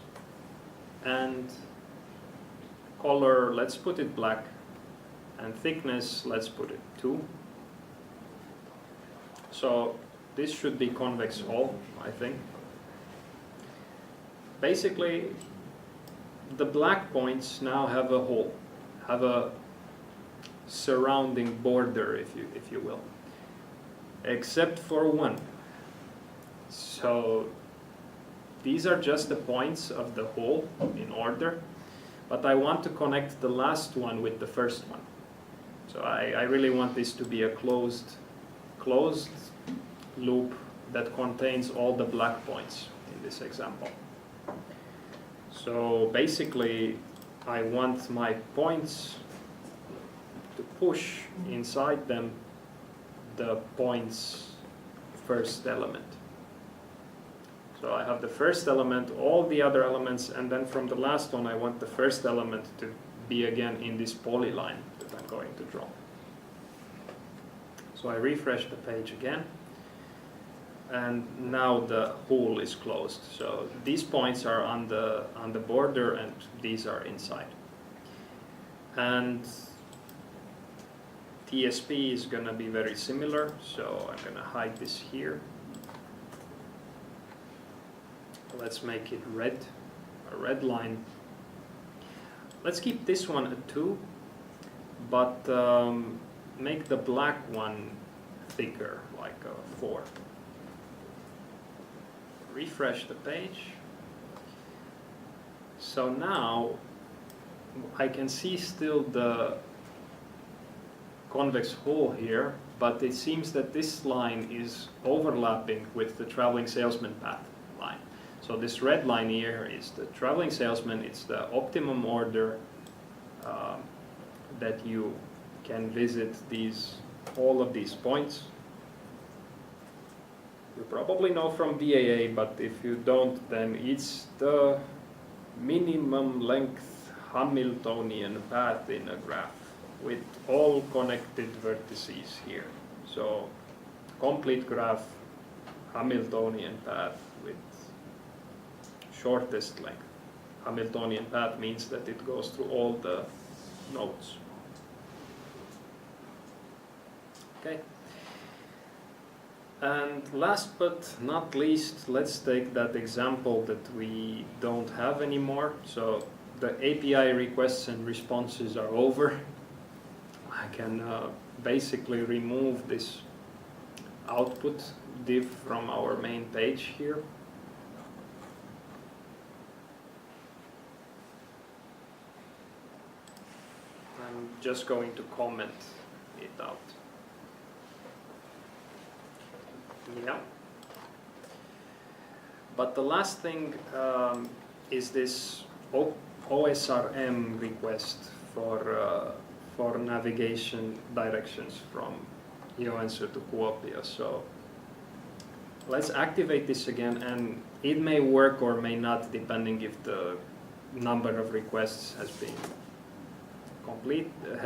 and color, let's put it black, and thickness, let's put it 2. So this should be convex hull, I think. Basically, the black points now have a hole, have a surrounding border, if you will, except for one. So these are just the points of the hole in order, but I want to connect the last one with the first one. So I really want this to be a closed loop that contains all the black points in this example. So basically, I want my points to push inside them the points first element. So I have the first element, all the other elements, and then from the last one I want the first element to be again in this polyline that I'm going to draw. So I refresh the page again, and now the hole is closed. So these points are on the border and these are inside. And TSP is going to be very similar, so I'm going to hide this here. Let's make it red, a red line. Let's keep this one a 2, but make the black one thicker, like a 4. Refresh the page. So now I can see still the convex hull here, but it seems that this line is overlapping with the traveling salesman path line. So this red line here is the traveling salesman. It's the optimum order that you can visit all of these points. You probably know from BAA, but if you don't, then it's the minimum length Hamiltonian path in a graph with all connected vertices here. So complete graph, Hamiltonian path with shortest length. Hamiltonian path means that it goes through all the nodes. Okay. And last but not least, let's take that example that we don't have anymore. So the API requests and responses are over. I can basically remove this output div from our main page here. I'm just going to comment it out. Yeah. But the last thing is this OSRM request for navigation directions from Joensuu to Kuopio. So let's activate this again, and it may work or may not depending if the number of requests has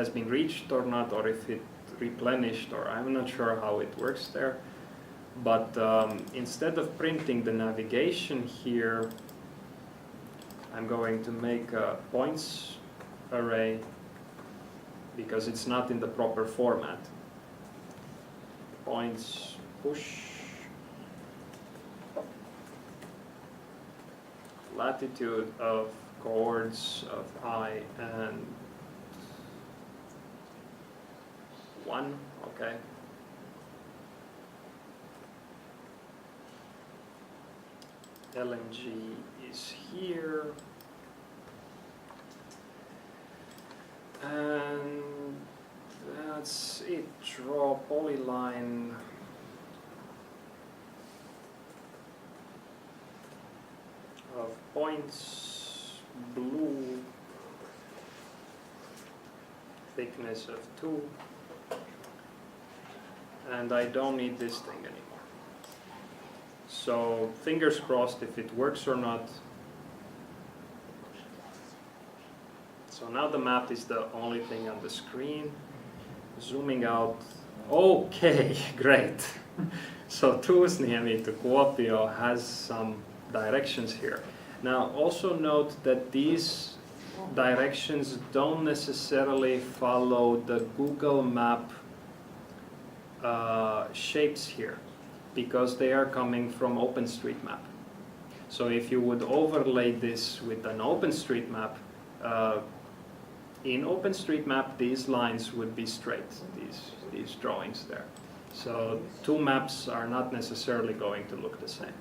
been reached or not, or if it replenished, or I'm not sure how it works there. But instead of printing the navigation here, I'm going to make a points array because it's not in the proper format. Points push latitude of coords of I and 1, okay. LNG is here, and that's it. Draw polyline of points, blue, thickness of 2, and I don't need this thing anymore. So fingers crossed if it works or not. So now the map is the only thing on the screen. Zooming out. Okay, great. So Tuusniemi to Kuopio has some directions here. Now also note that these directions don't necessarily follow the Google Map shapes here, because they are coming from OpenStreetMap. So if you would overlay this with an OpenStreetMap, in OpenStreetMap these lines would be straight, these drawings there. So two maps are not necessarily going to look the same.